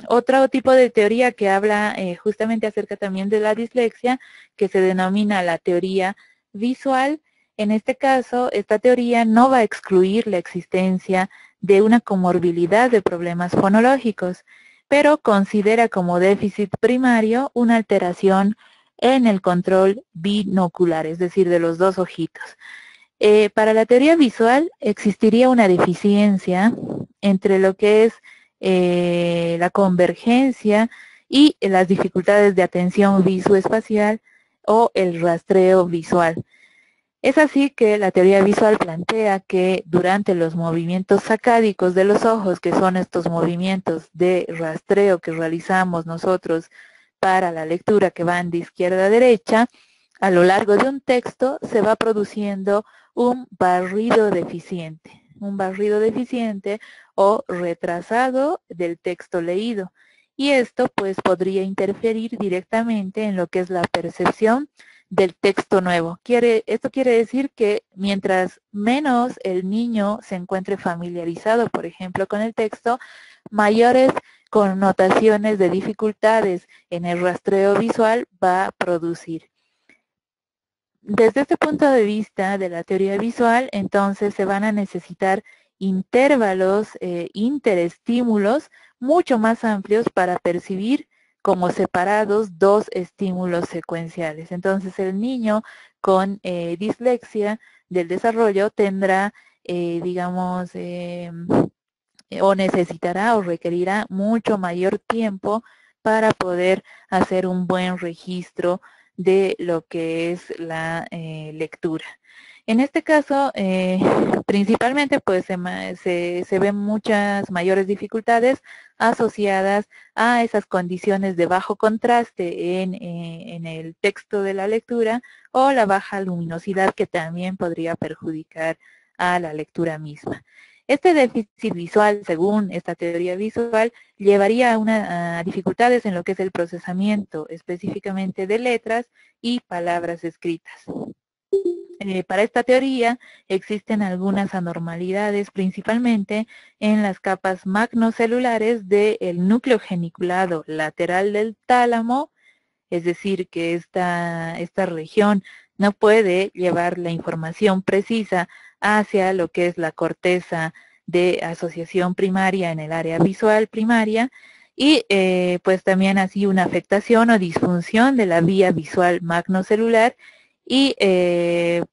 otro tipo de teoría que habla justamente acerca también de la dislexia, que se denomina la teoría visual, en este caso, esta teoría no va a excluir la existencia de una comorbilidad de problemas fonológicos, pero considera como déficit primario una alteración en el control binocular, es decir, de los dos ojitos. Para la teoría visual existiría una deficiencia entre lo que es la convergencia y las dificultades de atención visoespacial o el rastreo visual. Es así que la teoría visual plantea que durante los movimientos sacádicos de los ojos, que son estos movimientos de rastreo que realizamos nosotros para la lectura que van de izquierda a derecha, a lo largo de un texto se va produciendo un barrido deficiente o retrasado del texto leído. Y esto pues podría interferir directamente en lo que es la percepción del texto nuevo. Esto quiere decir que mientras menos el niño se encuentre familiarizado, por ejemplo, con el texto, mayores connotaciones de dificultades en el rastreo visual va a producir. Desde este punto de vista de la teoría visual, entonces se van a necesitar intervalos, interestímulos mucho más amplios para percibir como separados dos estímulos secuenciales. Entonces el niño con dislexia del desarrollo tendrá, digamos, o necesitará o requerirá mucho mayor tiempo para poder hacer un buen registro de lo que es la lectura. En este caso, principalmente pues se ven muchas mayores dificultades asociadas a esas condiciones de bajo contraste en el texto de la lectura o la baja luminosidad que también podría perjudicar a la lectura misma. Este déficit visual, según esta teoría visual, llevaría a dificultades en lo que es el procesamiento específicamente de letras y palabras escritas. Para esta teoría existen algunas anormalidades, principalmente en las capas magnocelulares del núcleo geniculado lateral del tálamo, es decir, que esta región no puede llevar la información precisa hacia lo que es la corteza de asociación primaria en el área visual primaria, y pues también así una afectación o disfunción de la vía visual magnocelular, y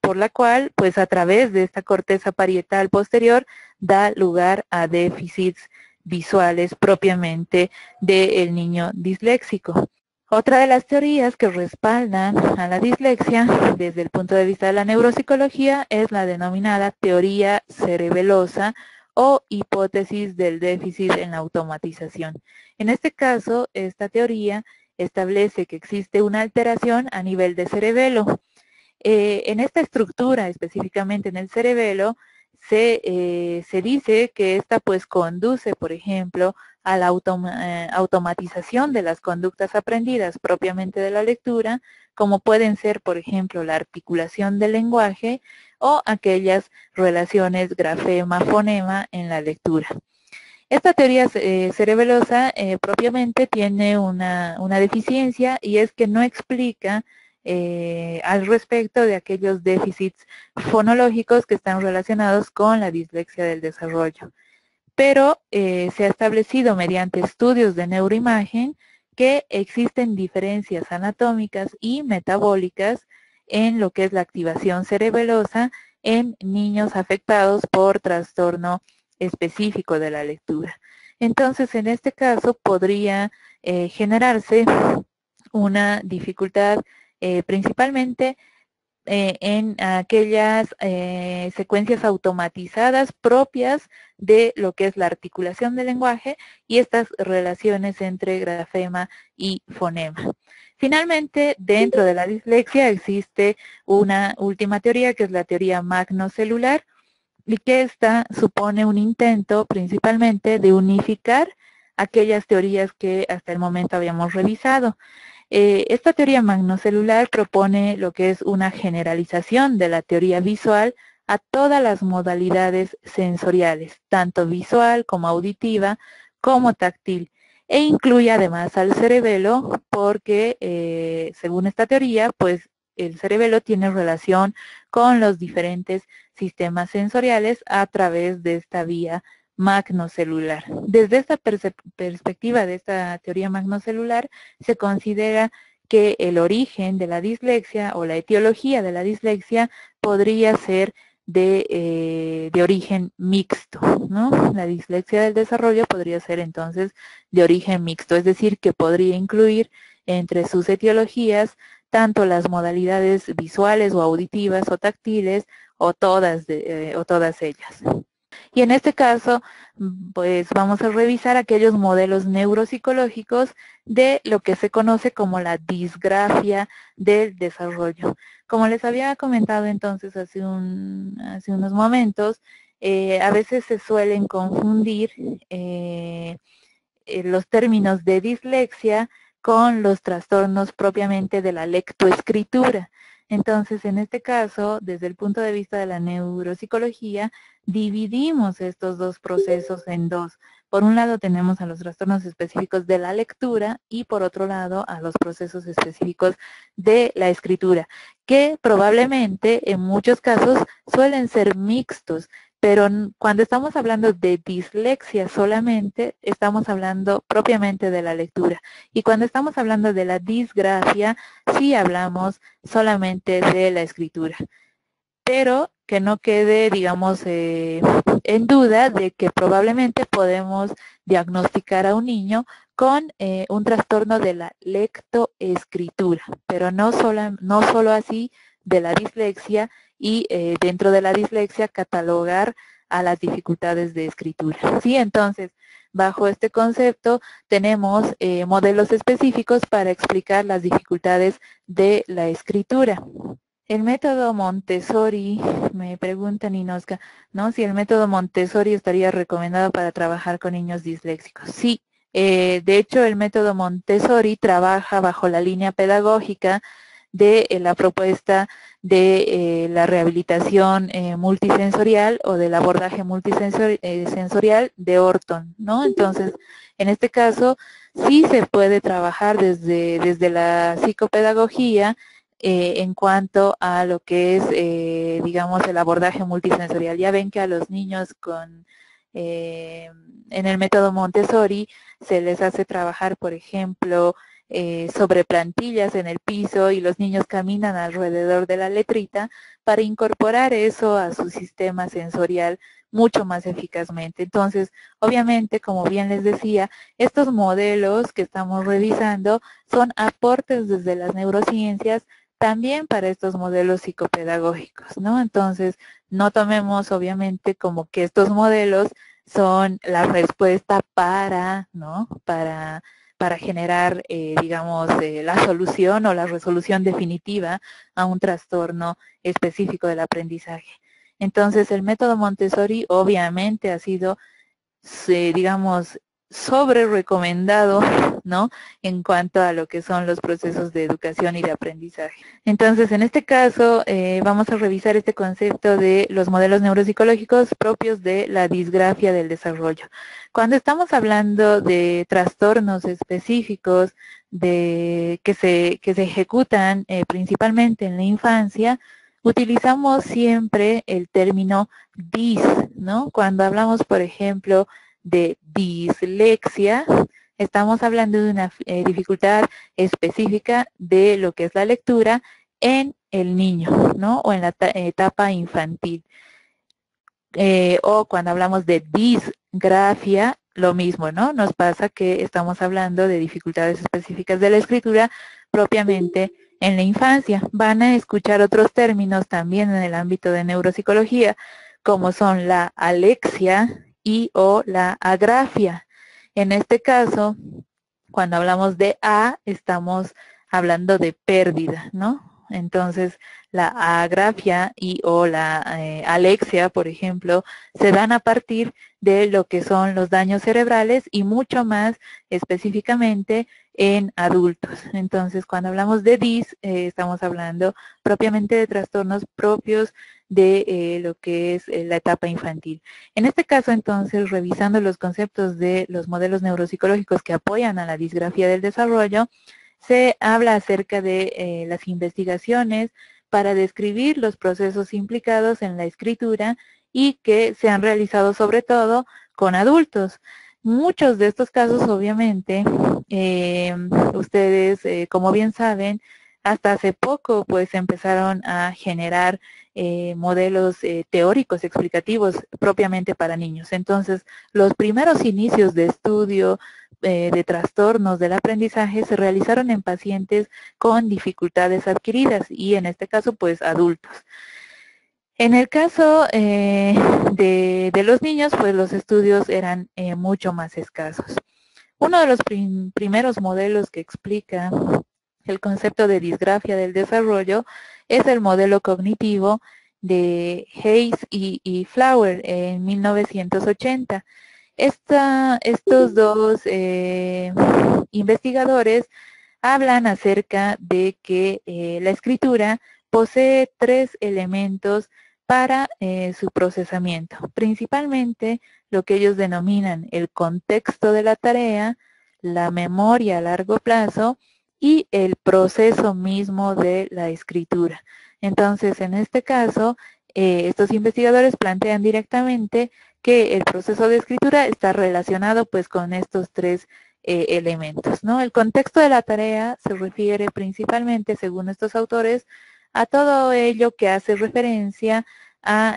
por la cual pues a través de esta corteza parietal posterior da lugar a déficits visuales propiamente del niño disléxico. Otra de las teorías que respaldan a la dislexia desde el punto de vista de la neuropsicología es la denominada teoría cerebelosa o hipótesis del déficit en la automatización. En este caso, esta teoría establece que existe una alteración a nivel de cerebelo. En esta estructura, específicamente en el cerebelo, se dice que esta pues conduce, por ejemplo, a la automatización de las conductas aprendidas propiamente de la lectura, como pueden ser, por ejemplo, la articulación del lenguaje o aquellas relaciones grafema-fonema en la lectura. Esta teoría cerebelosa propiamente tiene una deficiencia, y es que no explica al respecto de aquellos déficits fonológicos que están relacionados con la dislexia del desarrollo. Pero se ha establecido mediante estudios de neuroimagen que existen diferencias anatómicas y metabólicas en lo que es la activación cerebelosa en niños afectados por trastorno específico de la lectura. Entonces, en este caso podría generarse una dificultad principalmente en aquellas secuencias automatizadas propias de lo que es la articulación del lenguaje y estas relaciones entre grafema y fonema. Finalmente, dentro de la dislexia existe una última teoría, que es la teoría magnocelular, y que esta supone un intento principalmente de unificar aquellas teorías que hasta el momento habíamos revisado. Esta teoría magnocelular propone lo que es una generalización de la teoría visual a todas las modalidades sensoriales, tanto visual como auditiva, como táctil, e incluye además al cerebelo porque, según esta teoría, pues el cerebelo tiene relación con los diferentes sistemas sensoriales a través de esta vía magnocelular. Desde esta perspectiva de esta teoría magnocelular, se considera que el origen de la dislexia o la etiología de la dislexia podría ser de origen mixto, ¿no? La dislexia del desarrollo podría ser entonces de origen mixto, es decir, que podría incluir entre sus etiologías tanto las modalidades visuales o auditivas o táctiles o todas ellas. Y en este caso, pues vamos a revisar aquellos modelos neuropsicológicos de lo que se conoce como la disgrafia del desarrollo. Como les había comentado entonces hace unos momentos, a veces se suelen confundir los términos de dislexia con los trastornos propiamente de la lectoescritura. Entonces, en este caso, desde el punto de vista de la neuropsicología, dividimos estos dos procesos en dos. Por un lado tenemos a los trastornos específicos de la lectura y por otro lado a los procesos específicos de la escritura, que probablemente en muchos casos suelen ser mixtos, pero cuando estamos hablando de dislexia solamente, estamos hablando propiamente de la lectura. Y cuando estamos hablando de la disgrafia, sí hablamos solamente de la escritura. Pero que no quede, digamos, en duda de que probablemente podemos diagnosticar a un niño con un trastorno de la lectoescritura, pero no solo así de la dislexia y dentro de la dislexia catalogar a las dificultades de escritura. ¿Sí? Entonces, bajo este concepto tenemos modelos específicos para explicar las dificultades de la escritura. El método Montessori, me pregunta Ninoska, ¿no? Si el método Montessori estaría recomendado para trabajar con niños disléxicos. Sí, de hecho el método Montessori trabaja bajo la línea pedagógica de la propuesta de la rehabilitación multisensorial o del abordaje multisensorial de Orton, ¿no? Entonces, en este caso, sí se puede trabajar desde la psicopedagogía en cuanto a lo que es, digamos, el abordaje multisensorial. Ya ven que a los niños en el método Montessori se les hace trabajar, por ejemplo, sobre plantillas en el piso y los niños caminan alrededor de la letrita para incorporar eso a su sistema sensorial mucho más eficazmente. Entonces, obviamente, como bien les decía, estos modelos que estamos revisando son aportes desde las neurociencias también para estos modelos psicopedagógicos, ¿no? Entonces, no tomemos obviamente como que estos modelos son la respuesta para, ¿no? Para generar, digamos, la solución o la resolución definitiva a un trastorno específico del aprendizaje. Entonces, el método Montessori obviamente ha sido, digamos, sobre recomendado, ¿no? En cuanto a lo que son los procesos de educación y de aprendizaje. Entonces, en este caso, vamos a revisar este concepto de los modelos neuropsicológicos propios de la disgrafia del desarrollo. Cuando estamos hablando de trastornos específicos que se ejecutan principalmente en la infancia, utilizamos siempre el término DIS, ¿no? Cuando hablamos, por ejemplo, de dislexia, estamos hablando de una dificultad específica de lo que es la lectura en el niño, ¿no? O en la etapa infantil. O cuando hablamos de disgrafia, lo mismo, ¿no? Nos pasa que estamos hablando de dificultades específicas de la escritura propiamente en la infancia. Van a escuchar otros términos también en el ámbito de neuropsicología, como son la alexia y o la agrafia. En este caso, cuando hablamos de A, estamos hablando de pérdida, ¿no? Entonces, la agrafia y o la alexia, por ejemplo, se dan a partir de lo que son los daños cerebrales y mucho más específicamente en adultos. Entonces, cuando hablamos de DIS, estamos hablando propiamente de trastornos propios de lo que es la etapa infantil. En este caso, entonces, revisando los conceptos de los modelos neuropsicológicos que apoyan a la disgrafía del desarrollo, se habla acerca de las investigaciones para describir los procesos implicados en la escritura y que se han realizado sobre todo con adultos. Muchos de estos casos, obviamente, ustedes, como bien saben, hasta hace poco pues empezaron a generar modelos teóricos explicativos propiamente para niños. Entonces, los primeros inicios de estudio de trastornos del aprendizaje se realizaron en pacientes con dificultades adquiridas y en este caso pues adultos. En el caso de los niños pues los estudios eran mucho más escasos. Uno de los primeros modelos que explica el concepto de disgrafia del desarrollo es el modelo cognitivo de Hayes y Flower en 1980. Estos dos investigadores hablan acerca de que la escritura posee tres elementos para su procesamiento, principalmente lo que ellos denominan el contexto de la tarea, la memoria a largo plazo y el proceso mismo de la escritura. Entonces, en este caso, estos investigadores plantean directamente que el proceso de escritura está relacionado pues con estos tres elementos, ¿no? El contexto de la tarea se refiere principalmente, según estos autores, a todo ello que hace referencia a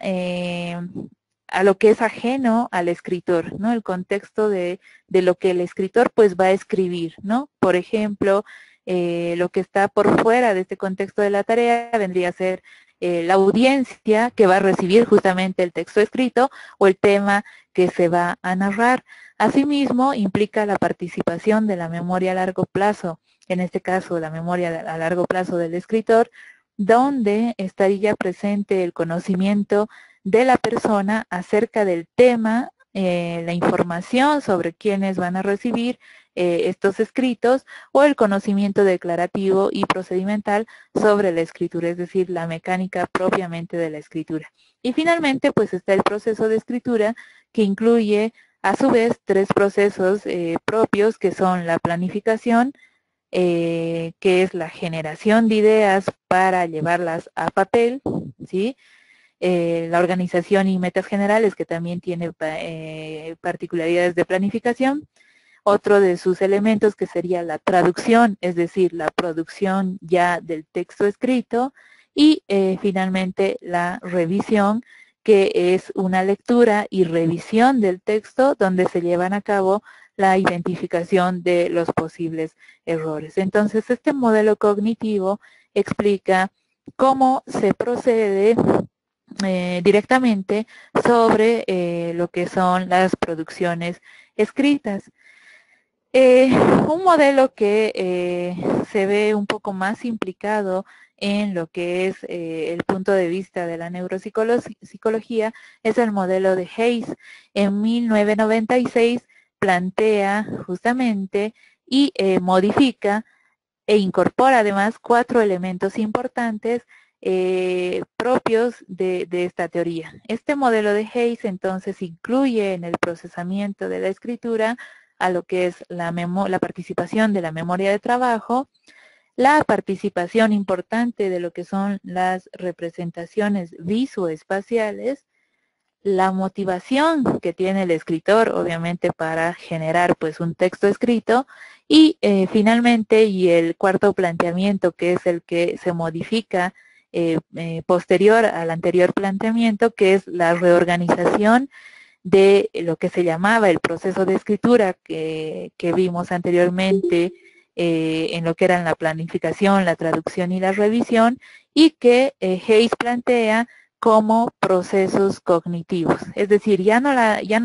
lo que es ajeno al escritor, ¿no? El contexto de lo que el escritor pues va a escribir, ¿no? Por ejemplo, lo que está por fuera de este contexto de la tarea vendría a ser la audiencia que va a recibir justamente el texto escrito o el tema que se va a narrar. Asimismo, implica la participación de la memoria a largo plazo, en este caso la memoria a largo plazo del escritor, donde estaría presente el conocimiento de la persona acerca del tema, la información sobre quiénes van a recibir estos escritos o el conocimiento declarativo y procedimental sobre la escritura, es decir, la mecánica propiamente de la escritura. Y finalmente, pues está el proceso de escritura que incluye a su vez 3 procesos propios que son la planificación, que es la generación de ideas para llevarlas a papel, ¿sí? La organización y metas generales, que también tiene particularidades de planificación. Otro de sus elementos que sería la traducción, es decir, la producción ya del texto escrito. Y finalmente la revisión, que es una lectura y revisión del texto donde se llevan a cabo la identificación de los posibles errores. Entonces, este modelo cognitivo explica cómo se procede directamente sobre lo que son las producciones escritas. Un modelo que se ve un poco más implicado en lo que es el punto de vista de la neuropsicología es el modelo de Hayes. En 1996 plantea justamente y modifica e incorpora además 4 elementos importantes propios de esta teoría. Este modelo de Hayes entonces incluye en el procesamiento de la escritura a lo que es la participación de la memoria de trabajo, la participación importante de lo que son las representaciones visoespaciales, la motivación que tiene el escritor, obviamente, para generar pues un texto escrito, y finalmente, y el cuarto planteamiento, que es el que se modifica posterior al anterior planteamiento, que es la reorganización de lo que se llamaba el proceso de escritura que vimos anteriormente en lo que eran la planificación, la traducción y la revisión, y que Hayes plantea como procesos cognitivos. Es decir, ya no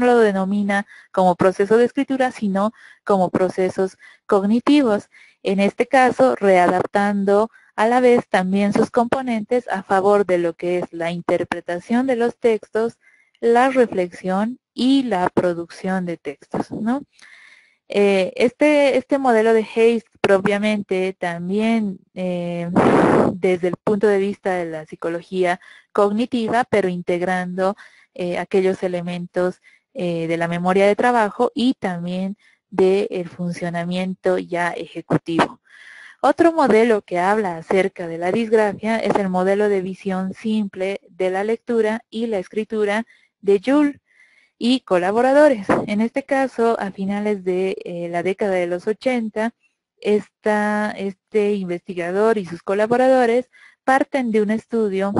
lo denomina como proceso de escritura, sino como procesos cognitivos. En este caso, readaptando a la vez también sus componentes a favor de lo que es la interpretación de los textos, la reflexión y la producción de textos, ¿no? Este modelo de Hayes propiamente también desde el punto de vista de la psicología cognitiva, pero integrando aquellos elementos de la memoria de trabajo y también del funcionamiento ya ejecutivo. Otro modelo que habla acerca de la disgrafia es el modelo de visión simple de la lectura y la escritura de Jules y colaboradores. En este caso, a finales de la década de los 80, este investigador y sus colaboradores parten de un estudio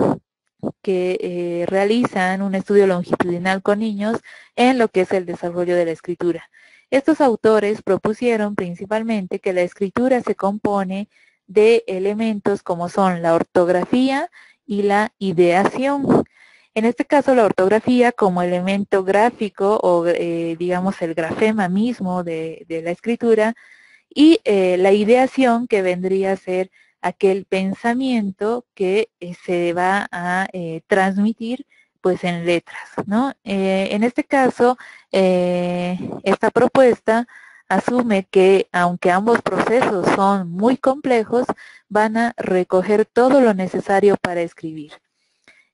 que realizan un estudio longitudinal con niños en lo que es el desarrollo de la escritura. Estos autores propusieron principalmente que la escritura se compone de elementos como son la ortografía y la ideación. En este caso, la ortografía como elemento gráfico o digamos el grafema mismo de la escritura, y la ideación, que vendría a ser aquel pensamiento que se va a transmitir pues en letras, ¿no? En este caso, esta propuesta asume que aunque ambos procesos son muy complejos, van a recoger todo lo necesario para escribir.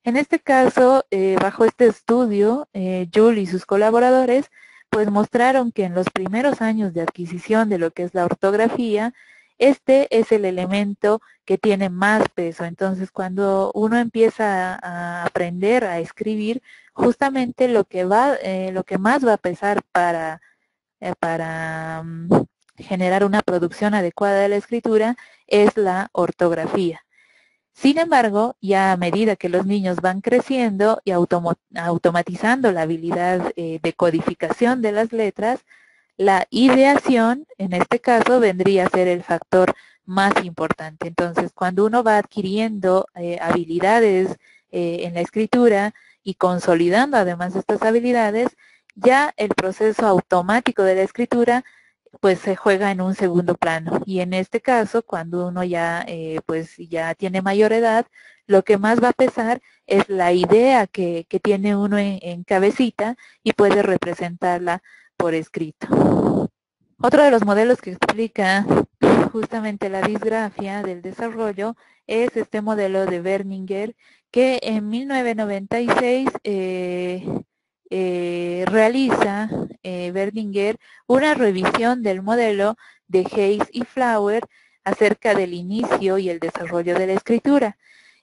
En este caso, bajo este estudio, Jules y sus colaboradores pues mostraron que en los primeros años de adquisición de lo que es la ortografía, este es el elemento que tiene más peso. Entonces, cuando uno empieza a aprender a escribir, justamente lo que más va a pesar para generar una producción adecuada de la escritura es la ortografía. Sin embargo, ya a medida que los niños van creciendo y automatizando la habilidad de codificación de las letras, la ideación, en este caso, vendría a ser el factor más importante. Entonces, cuando uno va adquiriendo habilidades en la escritura y consolidando además estas habilidades, ya el proceso automático de la escritura pues se juega en un segundo plano. Y en este caso, cuando uno ya pues ya tiene mayor edad, lo que más va a pesar es la idea que tiene uno en cabecita y puede representarla por escrito. Otro de los modelos que explica justamente la disgrafia del desarrollo es este modelo de Berninger, que en 1996 realiza Berninger una revisión del modelo de Hayes y Flower acerca del inicio y el desarrollo de la escritura.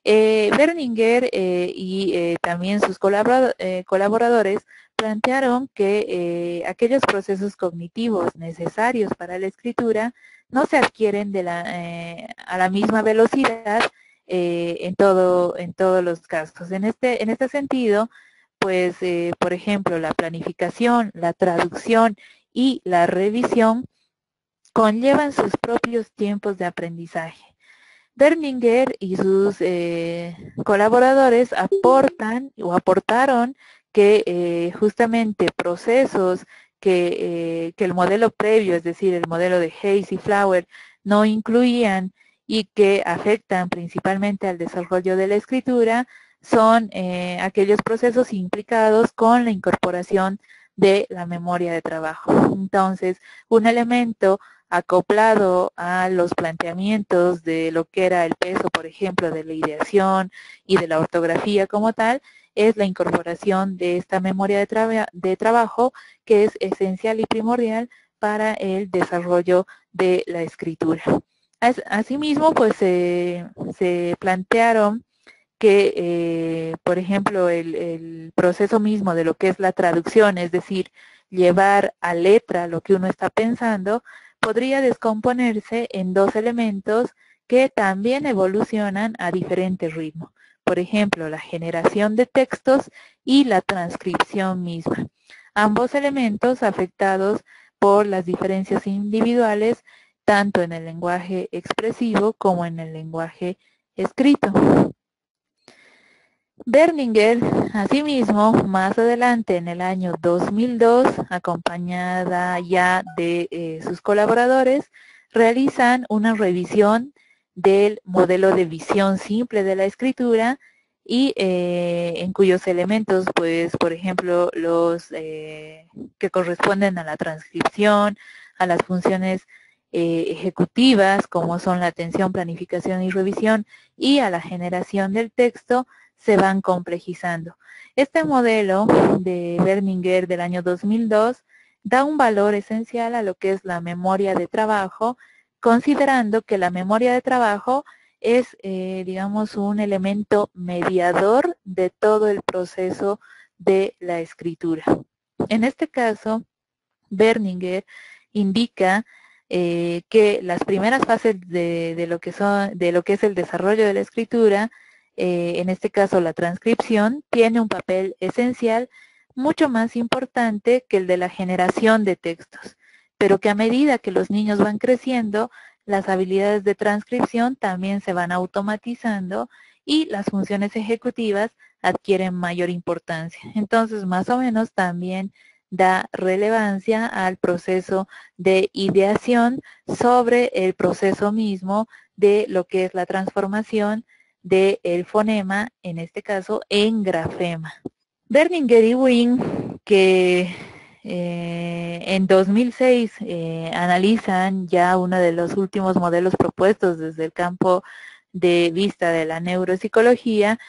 Berninger y también sus colaboradores plantearon que aquellos procesos cognitivos necesarios para la escritura no se adquieren a la misma velocidad en todos los casos. En este sentido, pues, por ejemplo, la planificación, la traducción y la revisión conllevan sus propios tiempos de aprendizaje. Berninger y sus colaboradores aportaron que justamente procesos que el modelo previo, es decir, el modelo de Hayes y Flower, no incluían y que afectan principalmente al desarrollo de la escritura, son aquellos procesos implicados con la incorporación de la memoria de trabajo. Entonces, un elemento acoplado a los planteamientos de lo que era el peso, por ejemplo, de la ideación y de la ortografía como tal, es la incorporación de esta memoria de trabajo que es esencial y primordial para el desarrollo de la escritura. Asimismo, pues se plantearon que, por ejemplo, el proceso mismo de lo que es la traducción, es decir, llevar a letra lo que uno está pensando, podría descomponerse en dos elementos que también evolucionan a diferente ritmo. Por ejemplo, la generación de textos y la transcripción misma. Ambos elementos afectados por las diferencias individuales, tanto en el lenguaje expresivo como en el lenguaje escrito. Berninger, asimismo, más adelante en el año 2002, acompañada ya de sus colaboradores, realizan una revisión del modelo de visión simple de la escritura y en cuyos elementos, pues, por ejemplo, los que corresponden a la transcripción, a las funciones ejecutivas, como son la atención, planificación y revisión, y a la generación del texto, se van complejizando. Este modelo de Berninger del año 2002 da un valor esencial a lo que es la memoria de trabajo, considerando que la memoria de trabajo es, digamos, un elemento mediador de todo el proceso de la escritura. En este caso, Berninger indica que las primeras fases de lo que es el desarrollo de la escritura, en este caso la transcripción, tiene un papel esencial mucho más importante que el de la generación de textos, pero que a medida que los niños van creciendo, las habilidades de transcripción también se van automatizando y las funciones ejecutivas adquieren mayor importancia. Entonces, más o menos también da relevancia al proceso de ideación sobre el proceso mismo de lo que es la transformación del fonema, en este caso, en grafema. Berninger y Wing, que en 2006 analizan ya uno de los últimos modelos propuestos desde el campo de vista de la neuropsicología,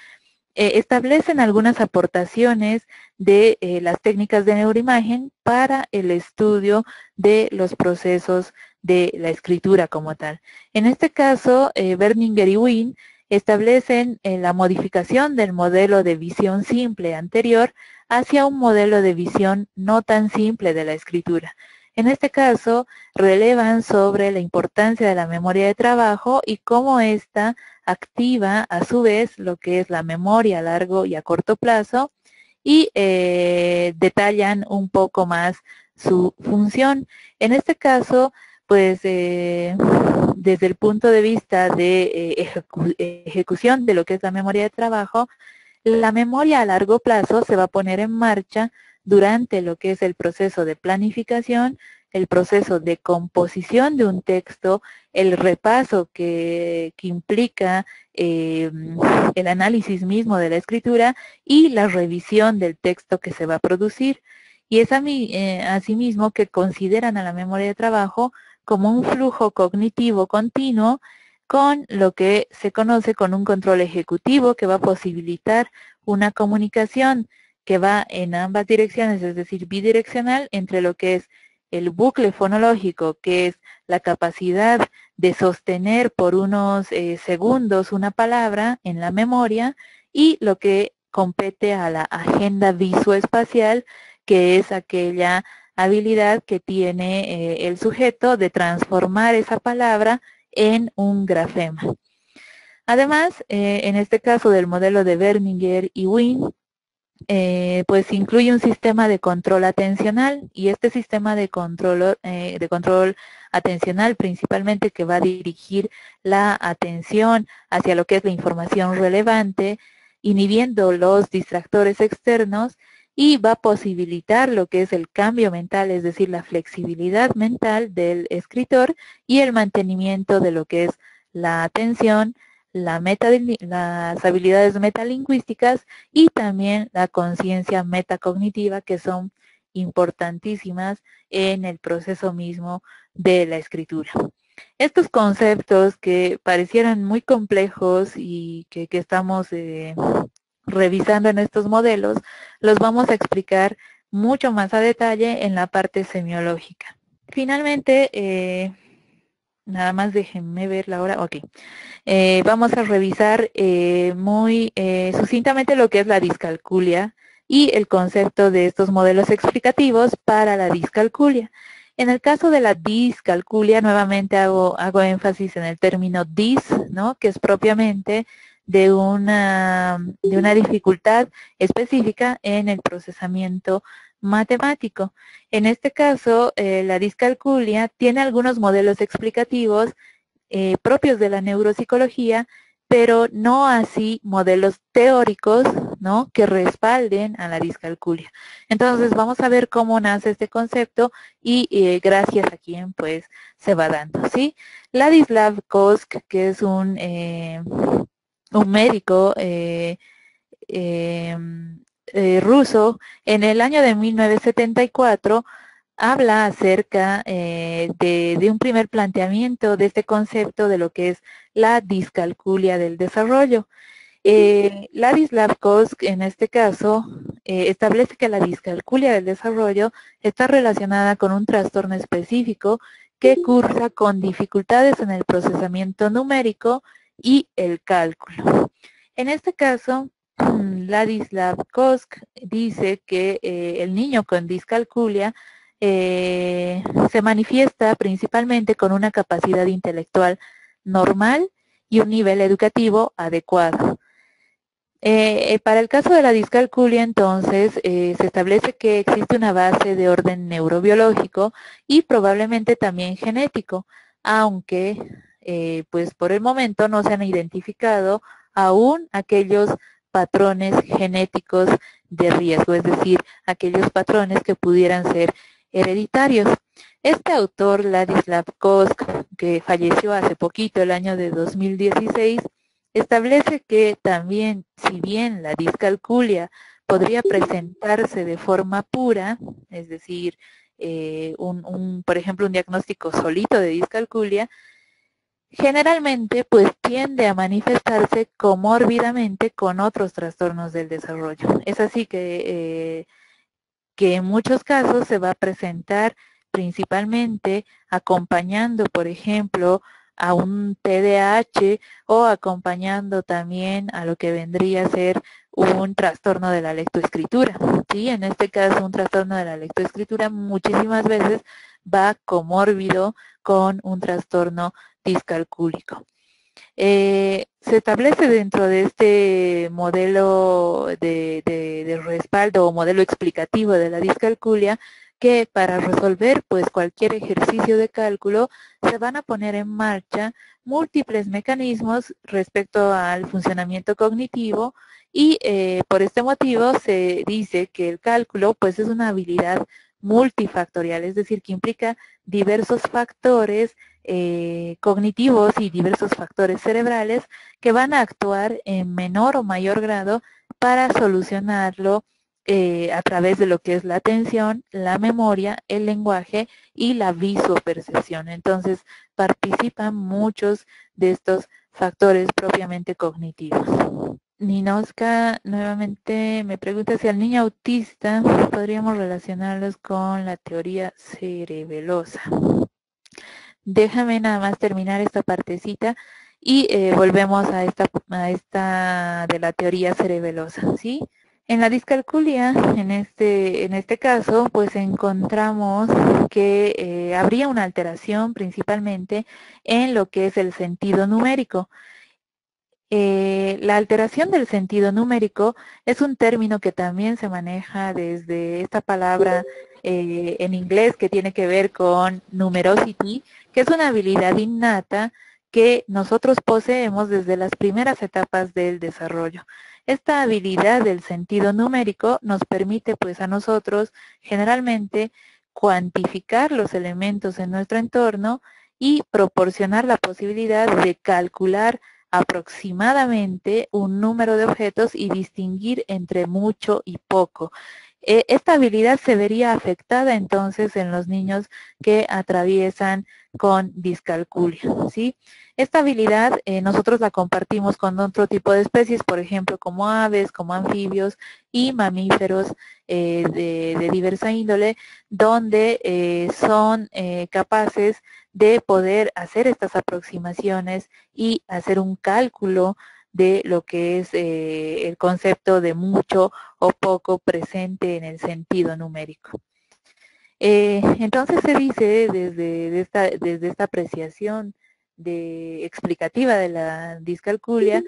establecen algunas aportaciones de las técnicas de neuroimagen para el estudio de los procesos de la escritura como tal. En este caso, Berninger y Wing establecen la modificación del modelo de visión simple anterior hacia un modelo de visión no tan simple de la escritura. En este caso, relevan sobre la importancia de la memoria de trabajo y cómo ésta activa a su vez lo que es la memoria a largo y a corto plazo y detallan un poco más su función. En este caso, pues desde el punto de vista de ejecución de lo que es la memoria de trabajo, la memoria a largo plazo se va a poner en marcha durante lo que es el proceso de planificación, el proceso de composición de un texto, el repaso que implica el análisis mismo de la escritura y la revisión del texto que se va a producir. Y es asimismo que consideran a la memoria de trabajo como un flujo cognitivo continuo con lo que se conoce con un control ejecutivo que va a posibilitar una comunicación que va en ambas direcciones, es decir, bidireccional, entre lo que es el bucle fonológico, que es la capacidad de sostener por unos segundos una palabra en la memoria, y lo que compete a la agenda visoespacial, que es aquella habilidad que tiene el sujeto de transformar esa palabra en un grafema. Además, en este caso del modelo de Berninger y Wien, pues incluye un sistema de control atencional, y este sistema de control atencional principalmente que va a dirigir la atención hacia lo que es la información relevante, inhibiendo los distractores externos, y va a posibilitar lo que es el cambio mental, es decir, la flexibilidad mental del escritor y el mantenimiento de lo que es la atención, las habilidades metalingüísticas y también la conciencia metacognitiva, que son importantísimas en el proceso mismo de la escritura. Estos conceptos que parecieran muy complejos y que estamos revisando en estos modelos, los vamos a explicar mucho más a detalle en la parte semiológica. Finalmente, nada más déjenme ver la hora. Ok. Vamos a revisar muy sucintamente lo que es la discalculia y el concepto de estos modelos explicativos para la discalculia. En el caso de la discalculia, nuevamente hago énfasis en el término dis, ¿no?, que es propiamente de una dificultad específica en el procesamiento matemático. En este caso, la discalculia tiene algunos modelos explicativos propios de la neuropsicología, pero no así modelos teóricos, ¿no?, que respalden a la discalculia. Entonces vamos a ver cómo nace este concepto y gracias a quién pues se va dando, ¿sí? Ladislav Kosk, que es un médico ruso, en el año de 1974 habla acerca de un primer planteamiento de este concepto de lo que es la discalculia del desarrollo. Ladislav Kosk, en este caso, establece que la discalculia del desarrollo está relacionada con un trastorno específico que cursa con dificultades en el procesamiento numérico y el cálculo. En este caso, Ladislav Kosk dice que el niño con discalculia se manifiesta principalmente con una capacidad intelectual normal y un nivel educativo adecuado. Para el caso de la discalculia, entonces, se establece que existe una base de orden neurobiológico y probablemente también genético, aunque pues por el momento no se han identificado aún aquellos patrones genéticos de riesgo, es decir, aquellos patrones que pudieran ser hereditarios. Este autor, Ladislav Kosk, que falleció hace poquito, el año de 2016, establece que también, si bien la discalculia podría presentarse de forma pura, es decir, por ejemplo, un diagnóstico solito de discalculia, generalmente pues tiende a manifestarse comórbidamente con otros trastornos del desarrollo. Es así que en muchos casos se va a presentar principalmente acompañando, por ejemplo, a un TDAH o acompañando también a lo que vendría a ser un trastorno de la lectoescritura. ¿Sí? En este caso, un trastorno de la lectoescritura muchísimas veces va comórbido con un trastorno discalcúlico. Se establece dentro de este modelo de respaldo o modelo explicativo de la discalculia que para resolver pues cualquier ejercicio de cálculo se van a poner en marcha múltiples mecanismos respecto al funcionamiento cognitivo y por este motivo se dice que el cálculo pues es una habilidad multifactorial, es decir, que implica diversos factores cognitivos y diversos factores cerebrales que van a actuar en menor o mayor grado para solucionarlo a través de lo que es la atención, la memoria, el lenguaje y la visopercepción. Entonces, participan muchos de estos factores propiamente cognitivos. Ninoska nuevamente me pregunta si al niño autista podríamos relacionarlos con la teoría cerebelosa. Déjame nada más terminar esta partecita y volvemos a esta de la teoría cerebelosa, ¿sí? En la discalculia, en este caso, pues encontramos que habría una alteración principalmente en lo que es el sentido numérico. La alteración del sentido numérico es un término que también se maneja desde esta palabra en inglés que tiene que ver con numerosity, que es una habilidad innata que nosotros poseemos desde las primeras etapas del desarrollo. Esta habilidad del sentido numérico nos permite pues a nosotros generalmente cuantificar los elementos en nuestro entorno y proporcionar la posibilidad de calcular aproximadamente un número de objetos y distinguir entre mucho y poco. Esta habilidad se vería afectada entonces en los niños que atraviesan con discalculia, ¿sí? Esta habilidad nosotros la compartimos con otro tipo de especies, por ejemplo, como aves, como anfibios y mamíferos de diversa índole, donde son capaces de poder hacer estas aproximaciones y hacer un cálculo de lo que es el concepto de mucho o poco presente en el sentido numérico. Entonces se dice desde esta apreciación explicativa de la discalculia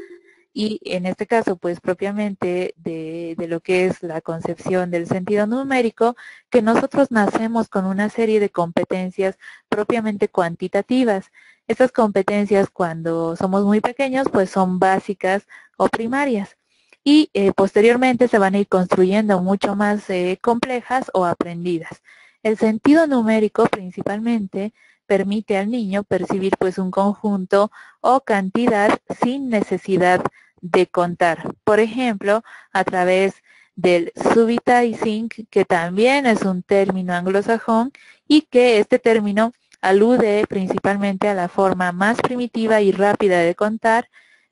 y en este caso pues propiamente de lo que es la concepción del sentido numérico, que nosotros nacemos con una serie de competencias propiamente cuantitativas. Estas competencias cuando somos muy pequeños pues son básicas o primarias y posteriormente se van a ir construyendo mucho más complejas o aprendidas. El sentido numérico principalmente permite al niño percibir pues un conjunto o cantidad sin necesidad de contar. Por ejemplo, a través del subitizing, que también es un término anglosajón y que este término alude principalmente a la forma más primitiva y rápida de contar,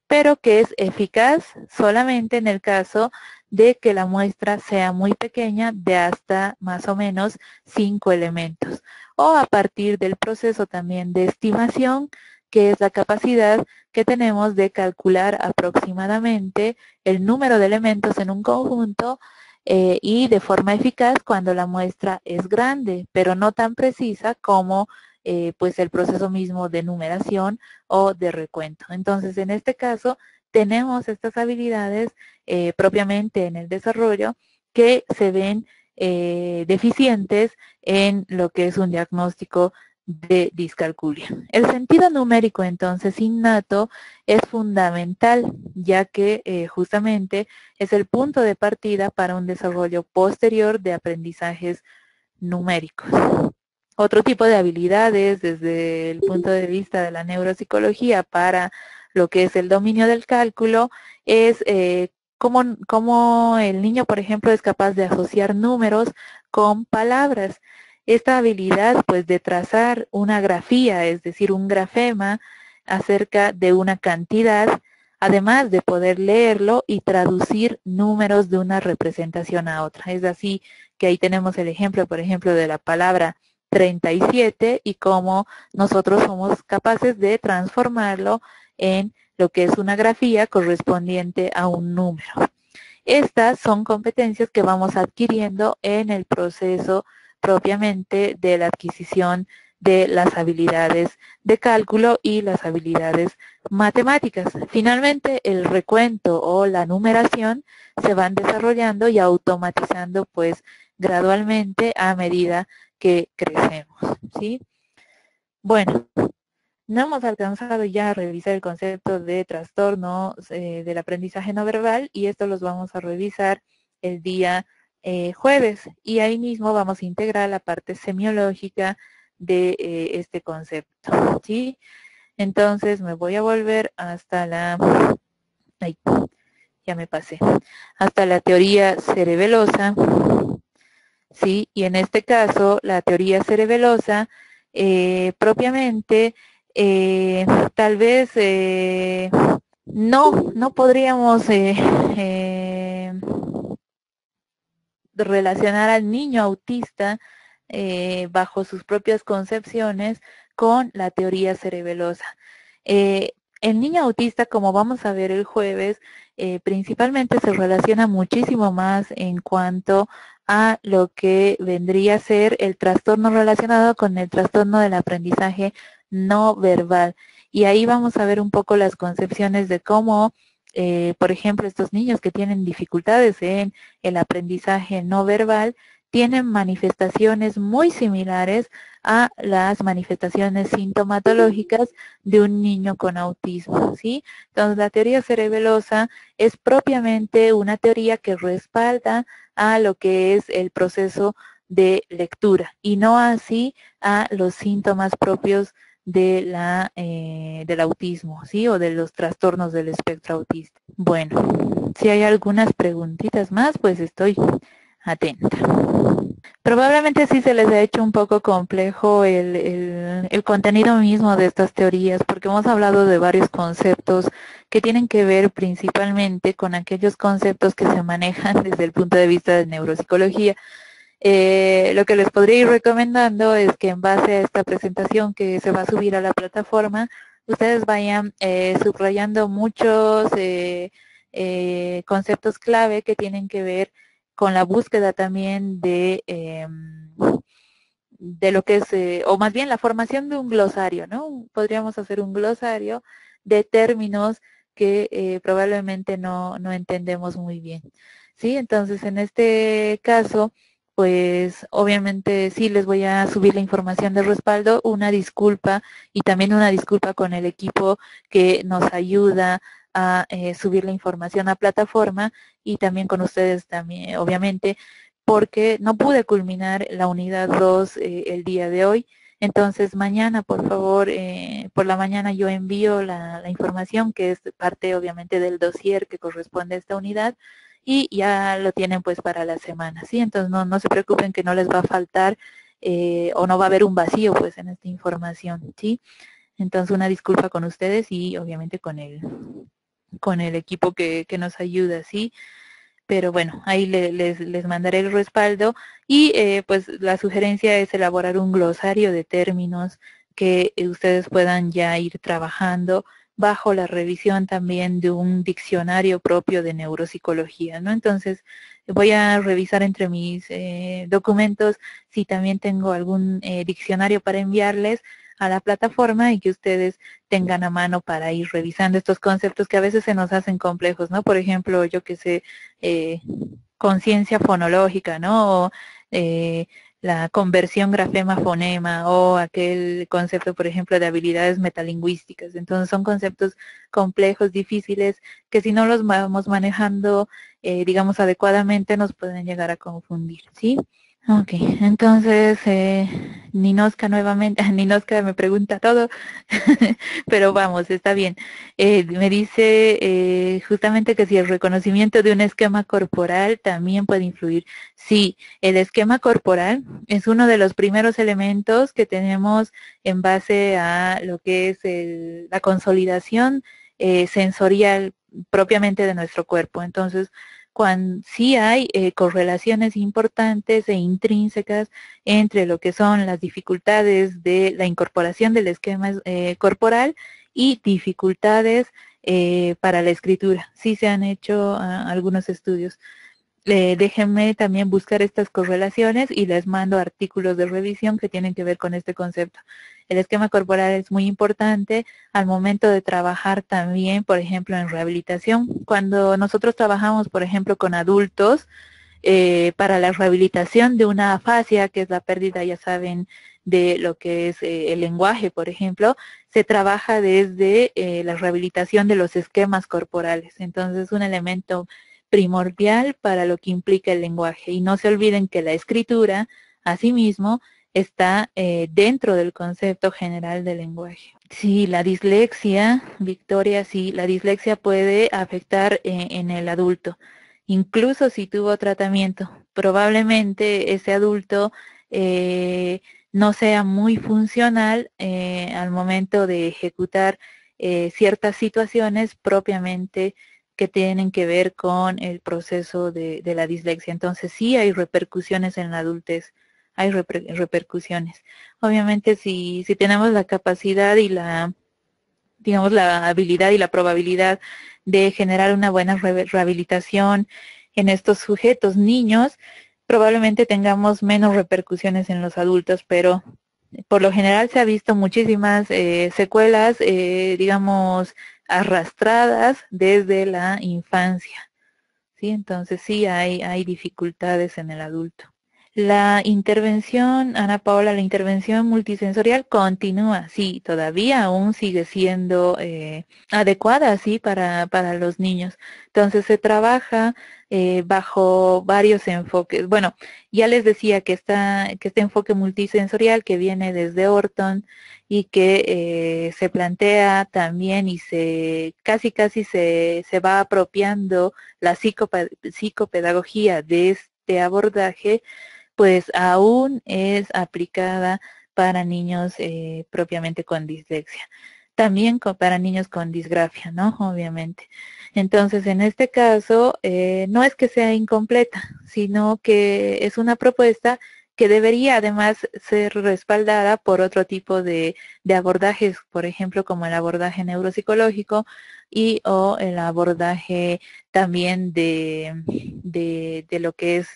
pero que es eficaz solamente en el caso de que la muestra sea muy pequeña, de hasta más o menos 5 elementos, o a partir del proceso también de estimación, que es la capacidad que tenemos de calcular aproximadamente el número de elementos en un conjunto y de forma eficaz cuando la muestra es grande, pero no tan precisa como pues el proceso mismo de numeración o de recuento. Entonces, en este caso, tenemos estas habilidades propiamente en el desarrollo que se ven deficientes en lo que es un diagnóstico de discalculia. El sentido numérico, entonces, innato es fundamental, ya que justamente es el punto de partida para un desarrollo posterior de aprendizajes numéricos. Otro tipo de habilidades desde el punto de vista de la neuropsicología para lo que es el dominio del cálculo es cómo el niño, por ejemplo, es capaz de asociar números con palabras. Esta habilidad, pues, de trazar una grafía, es decir, un grafema acerca de una cantidad, además de poder leerlo y traducir números de una representación a otra. Es así que ahí tenemos el ejemplo, por ejemplo, de la palabra 37 y cómo nosotros somos capaces de transformarlo en lo que es una grafía correspondiente a un número. Estas son competencias que vamos adquiriendo en el proceso propiamente de la adquisición de las habilidades de cálculo y las habilidades matemáticas. Finalmente, el recuento o la numeración se van desarrollando y automatizando pues gradualmente a medida que crecemos, ¿sí? Bueno, no hemos alcanzado ya a revisar el concepto de trastorno del aprendizaje no verbal y esto los vamos a revisar el día jueves y ahí mismo vamos a integrar la parte semiológica de este concepto, ¿sí? Entonces me voy a volver hasta la... Ay, ya me pasé. Hasta la teoría cerebelosa, ¿sí? Y en este caso, la teoría cerebelosa propiamente, tal vez no podríamos eh, relacionar al niño autista bajo sus propias concepciones con la teoría cerebelosa. El niño autista, como vamos a ver el jueves, principalmente se relaciona muchísimo más en cuanto a lo que vendría a ser el trastorno relacionado con el trastorno del aprendizaje no verbal. Y ahí vamos a ver un poco las concepciones de cómo, por ejemplo, estos niños que tienen dificultades en el aprendizaje no verbal tienen manifestaciones muy similares a las manifestaciones sintomatológicas de un niño con autismo, ¿sí? Entonces, la teoría cerebelosa es propiamente una teoría que respalda a lo que es el proceso de lectura y no así a los síntomas propios de del autismo, ¿sí? O de los trastornos del espectro autista. Bueno, si hay algunas preguntitas más, pues estoy atenta. Probablemente sí se les ha hecho un poco complejo el contenido mismo de estas teorías, porque hemos hablado de varios conceptos que tienen que ver principalmente con aquellos conceptos que se manejan desde el punto de vista de neuropsicología. Lo que les podría ir recomendando es que en base a esta presentación que se va a subir a la plataforma, ustedes vayan subrayando muchos conceptos clave que tienen que ver con la búsqueda también de lo que es, o más bien la formación de un glosario, ¿no? Podríamos hacer un glosario de términos que probablemente no entendemos muy bien, ¿sí? Entonces, en este caso, pues obviamente sí les voy a subir la información de respaldo, una disculpa y también una disculpa con el equipo que nos ayuda a subir la información a plataforma y también con ustedes también, obviamente, porque no pude culminar la unidad 2 el día de hoy. Entonces mañana, por favor, por la mañana yo envío la información que es parte obviamente del dossier que corresponde a esta unidad y ya lo tienen pues para la semana, ¿sí? Entonces no se preocupen que no les va a faltar o no va a haber un vacío pues en esta información, ¿sí? Entonces una disculpa con ustedes y obviamente con el equipo que nos ayuda, ¿sí? Pero bueno, ahí les mandaré el respaldo y pues la sugerencia es elaborar un glosario de términos que ustedes puedan ya ir trabajando bajo la revisión también de un diccionario propio de neuropsicología, ¿no? Entonces, voy a revisar entre mis documentos si también tengo algún diccionario para enviarles a la plataforma y que ustedes tengan a mano para ir revisando estos conceptos que a veces se nos hacen complejos, ¿no? Por ejemplo, yo que sé, conciencia fonológica, ¿no? O, la conversión grafema-fonema o aquel concepto, por ejemplo, de habilidades metalingüísticas. Entonces son conceptos complejos, difíciles, que si no los vamos manejando, digamos, adecuadamente, nos pueden llegar a confundir, ¿sí? Ok, entonces Ninoska nuevamente, Ninoska me pregunta todo, pero vamos, está bien. Me dice justamente que si el reconocimiento de un esquema corporal también puede influir. Sí, el esquema corporal es uno de los primeros elementos que tenemos en base a lo que es la consolidación sensorial propiamente de nuestro cuerpo. Entonces, cuando sí hay correlaciones importantes e intrínsecas entre lo que son las dificultades de la incorporación del esquema corporal y dificultades para la escritura. Sí se han hecho algunos estudios. déjenme también buscar estas correlaciones y les mando artículos de revisión que tienen que ver con este concepto. El esquema corporal es muy importante al momento de trabajar también, por ejemplo, en rehabilitación. Cuando nosotros trabajamos, por ejemplo, con adultos, para la rehabilitación de una afasia, que es la pérdida, ya saben, de lo que es el lenguaje, por ejemplo, se trabaja desde la rehabilitación de los esquemas corporales. Entonces, es un elemento primordial para lo que implica el lenguaje. Y no se olviden que la escritura, asimismo, está dentro del concepto general del lenguaje. Sí, la dislexia, Victoria, sí, la dislexia puede afectar en el adulto. Incluso si tuvo tratamiento, probablemente ese adulto no sea muy funcional al momento de ejecutar ciertas situaciones propiamente que tienen que ver con el proceso de la dislexia. Entonces sí hay repercusiones en la adultez, hay repercusiones. Obviamente si tenemos la capacidad y digamos, la habilidad y la probabilidad de generar una buena rehabilitación en estos sujetos niños, probablemente tengamos menos repercusiones en los adultos, pero por lo general se ha visto muchísimas secuelas, digamos, arrastradas desde la infancia, ¿sí? Entonces sí hay dificultades en el adulto. La intervención, Ana Paola, la intervención multisensorial continúa, sí, todavía aún sigue siendo adecuada, sí, para los niños. Entonces se trabaja bajo varios enfoques. Bueno, ya les decía que este enfoque multisensorial que viene desde Orton y que se plantea también y casi se va apropiando la psicopedagogía de este abordaje, pues aún es aplicada para niños propiamente con dislexia. También para niños con disgrafia, ¿no? Obviamente. Entonces, en este caso, no es que sea incompleta, sino que es una propuesta que debería además ser respaldada por otro tipo de abordajes, por ejemplo, como el abordaje neuropsicológico y o el abordaje también de lo que es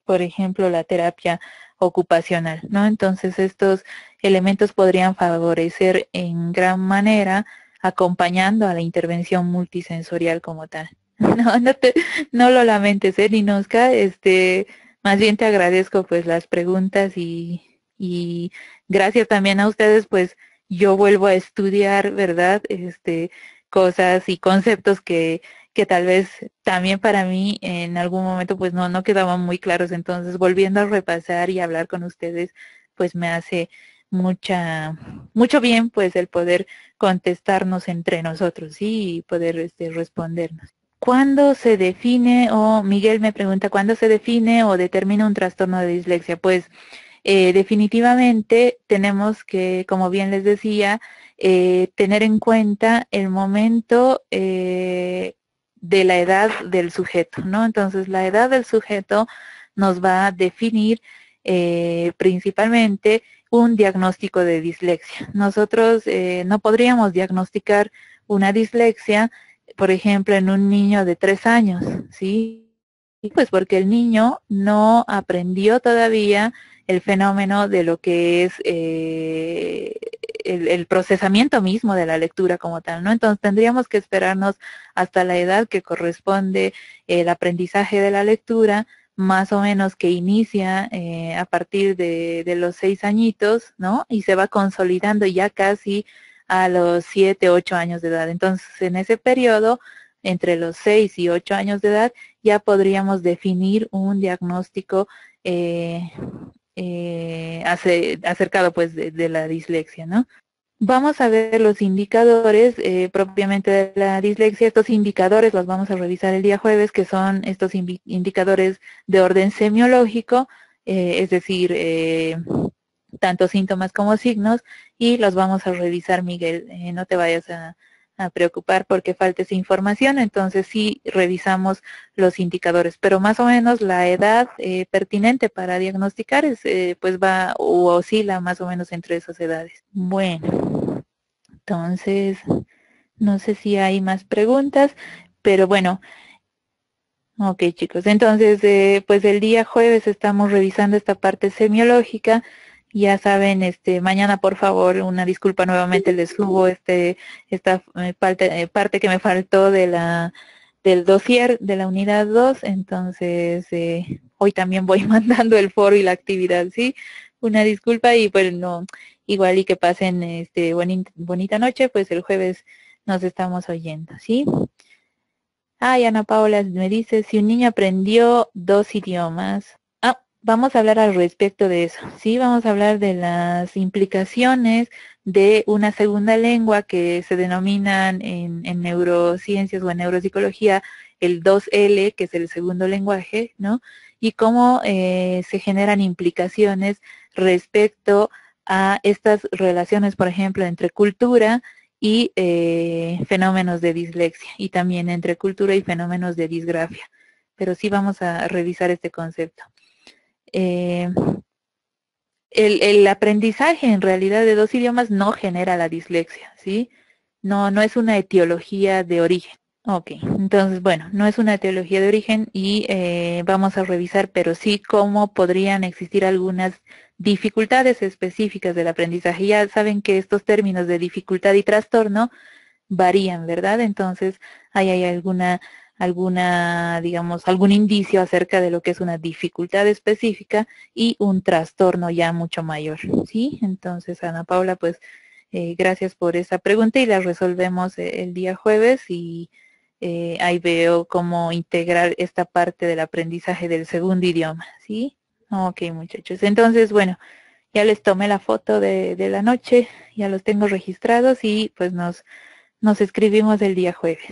por ejemplo, la terapia ocupacional, ¿no? Entonces, estos elementos podrían favorecer en gran manera acompañando a la intervención multisensorial como tal. No lo lamentes, Ninoska, más bien te agradezco pues las preguntas y gracias también a ustedes, pues yo vuelvo a estudiar, ¿verdad? Cosas y conceptos que tal vez también para mí en algún momento pues no quedaban muy claros. Entonces, volviendo a repasar y hablar con ustedes, pues me hace mucho bien pues el poder contestarnos entre nosotros, ¿sí? Y poder respondernos. ¿Cuándo se define, o Miguel me pregunta, ¿cuándo se define o determina un trastorno de dislexia? Pues definitivamente tenemos que, como bien les decía, tener en cuenta el momento de la edad del sujeto, ¿no? Entonces, la edad del sujeto nos va a definir principalmente un diagnóstico de dislexia. Nosotros no podríamos diagnosticar una dislexia, por ejemplo, en un niño de 3 años, ¿sí? Pues porque el niño no aprendió todavía el fenómeno de lo que es el procesamiento mismo de la lectura como tal, ¿no? Entonces tendríamos que esperarnos hasta la edad que corresponde el aprendizaje de la lectura, más o menos que inicia a partir de los 6 añitos, ¿no? Y se va consolidando ya casi a los 7, 8 años de edad. Entonces, en ese periodo, entre los 6 y 8 años de edad, ya podríamos definir un diagnóstico acercado pues de la dislexia, ¿no? Vamos a ver los indicadores propiamente de la dislexia. Estos indicadores los vamos a revisar el día jueves, que son estos indicadores de orden semiológico, es decir, tanto síntomas como signos, y los vamos a revisar, Miguel. No te vayas a preocupar porque falte esa información, entonces sí revisamos los indicadores, pero más o menos la edad pertinente para diagnosticar es, pues va o oscila más o menos entre esas edades. Bueno, entonces no sé si hay más preguntas, pero bueno, Ok, chicos. Entonces, pues el día jueves estamos revisando esta parte semiológica. Ya saben, mañana por favor, una disculpa nuevamente, les subo esta parte que me faltó del dossier de la unidad 2. Entonces, hoy también voy mandando el foro y la actividad, ¿sí? Una disculpa y pues no, igual y que pasen bonita noche, pues el jueves nos estamos oyendo, ¿sí? Ay, Ana Paula me dice, si un niño aprendió 2 idiomas. Ah, vamos a hablar al respecto de eso. Sí, vamos a hablar de las implicaciones de una segunda lengua que se denominan en neurociencias o en neuropsicología el 2L, que es el segundo lenguaje, ¿no? Y cómo se generan implicaciones respecto a estas relaciones, por ejemplo, entre cultura y fenómenos de dislexia y también entre cultura y fenómenos de disgrafia. Pero sí vamos a revisar este concepto. Eh, el aprendizaje en realidad de 2 idiomas no genera la dislexia, ¿sí? No, no es una etiología de origen. Ok, entonces, bueno, no es una teología de origen y vamos a revisar, pero sí cómo podrían existir algunas dificultades específicas del aprendizaje. Ya saben que estos términos de dificultad y trastorno varían, ¿verdad? Entonces, ahí hay digamos, algún indicio acerca de lo que es una dificultad específica y un trastorno ya mucho mayor, ¿sí? Entonces, Ana Paula, pues, gracias por esa pregunta y la resolvemos el día jueves y ahí veo cómo integrar esta parte del aprendizaje del segundo idioma, ¿sí? Ok, muchachos. Entonces, bueno, ya les tomé la foto de la noche, ya los tengo registrados y pues nos escribimos el día jueves.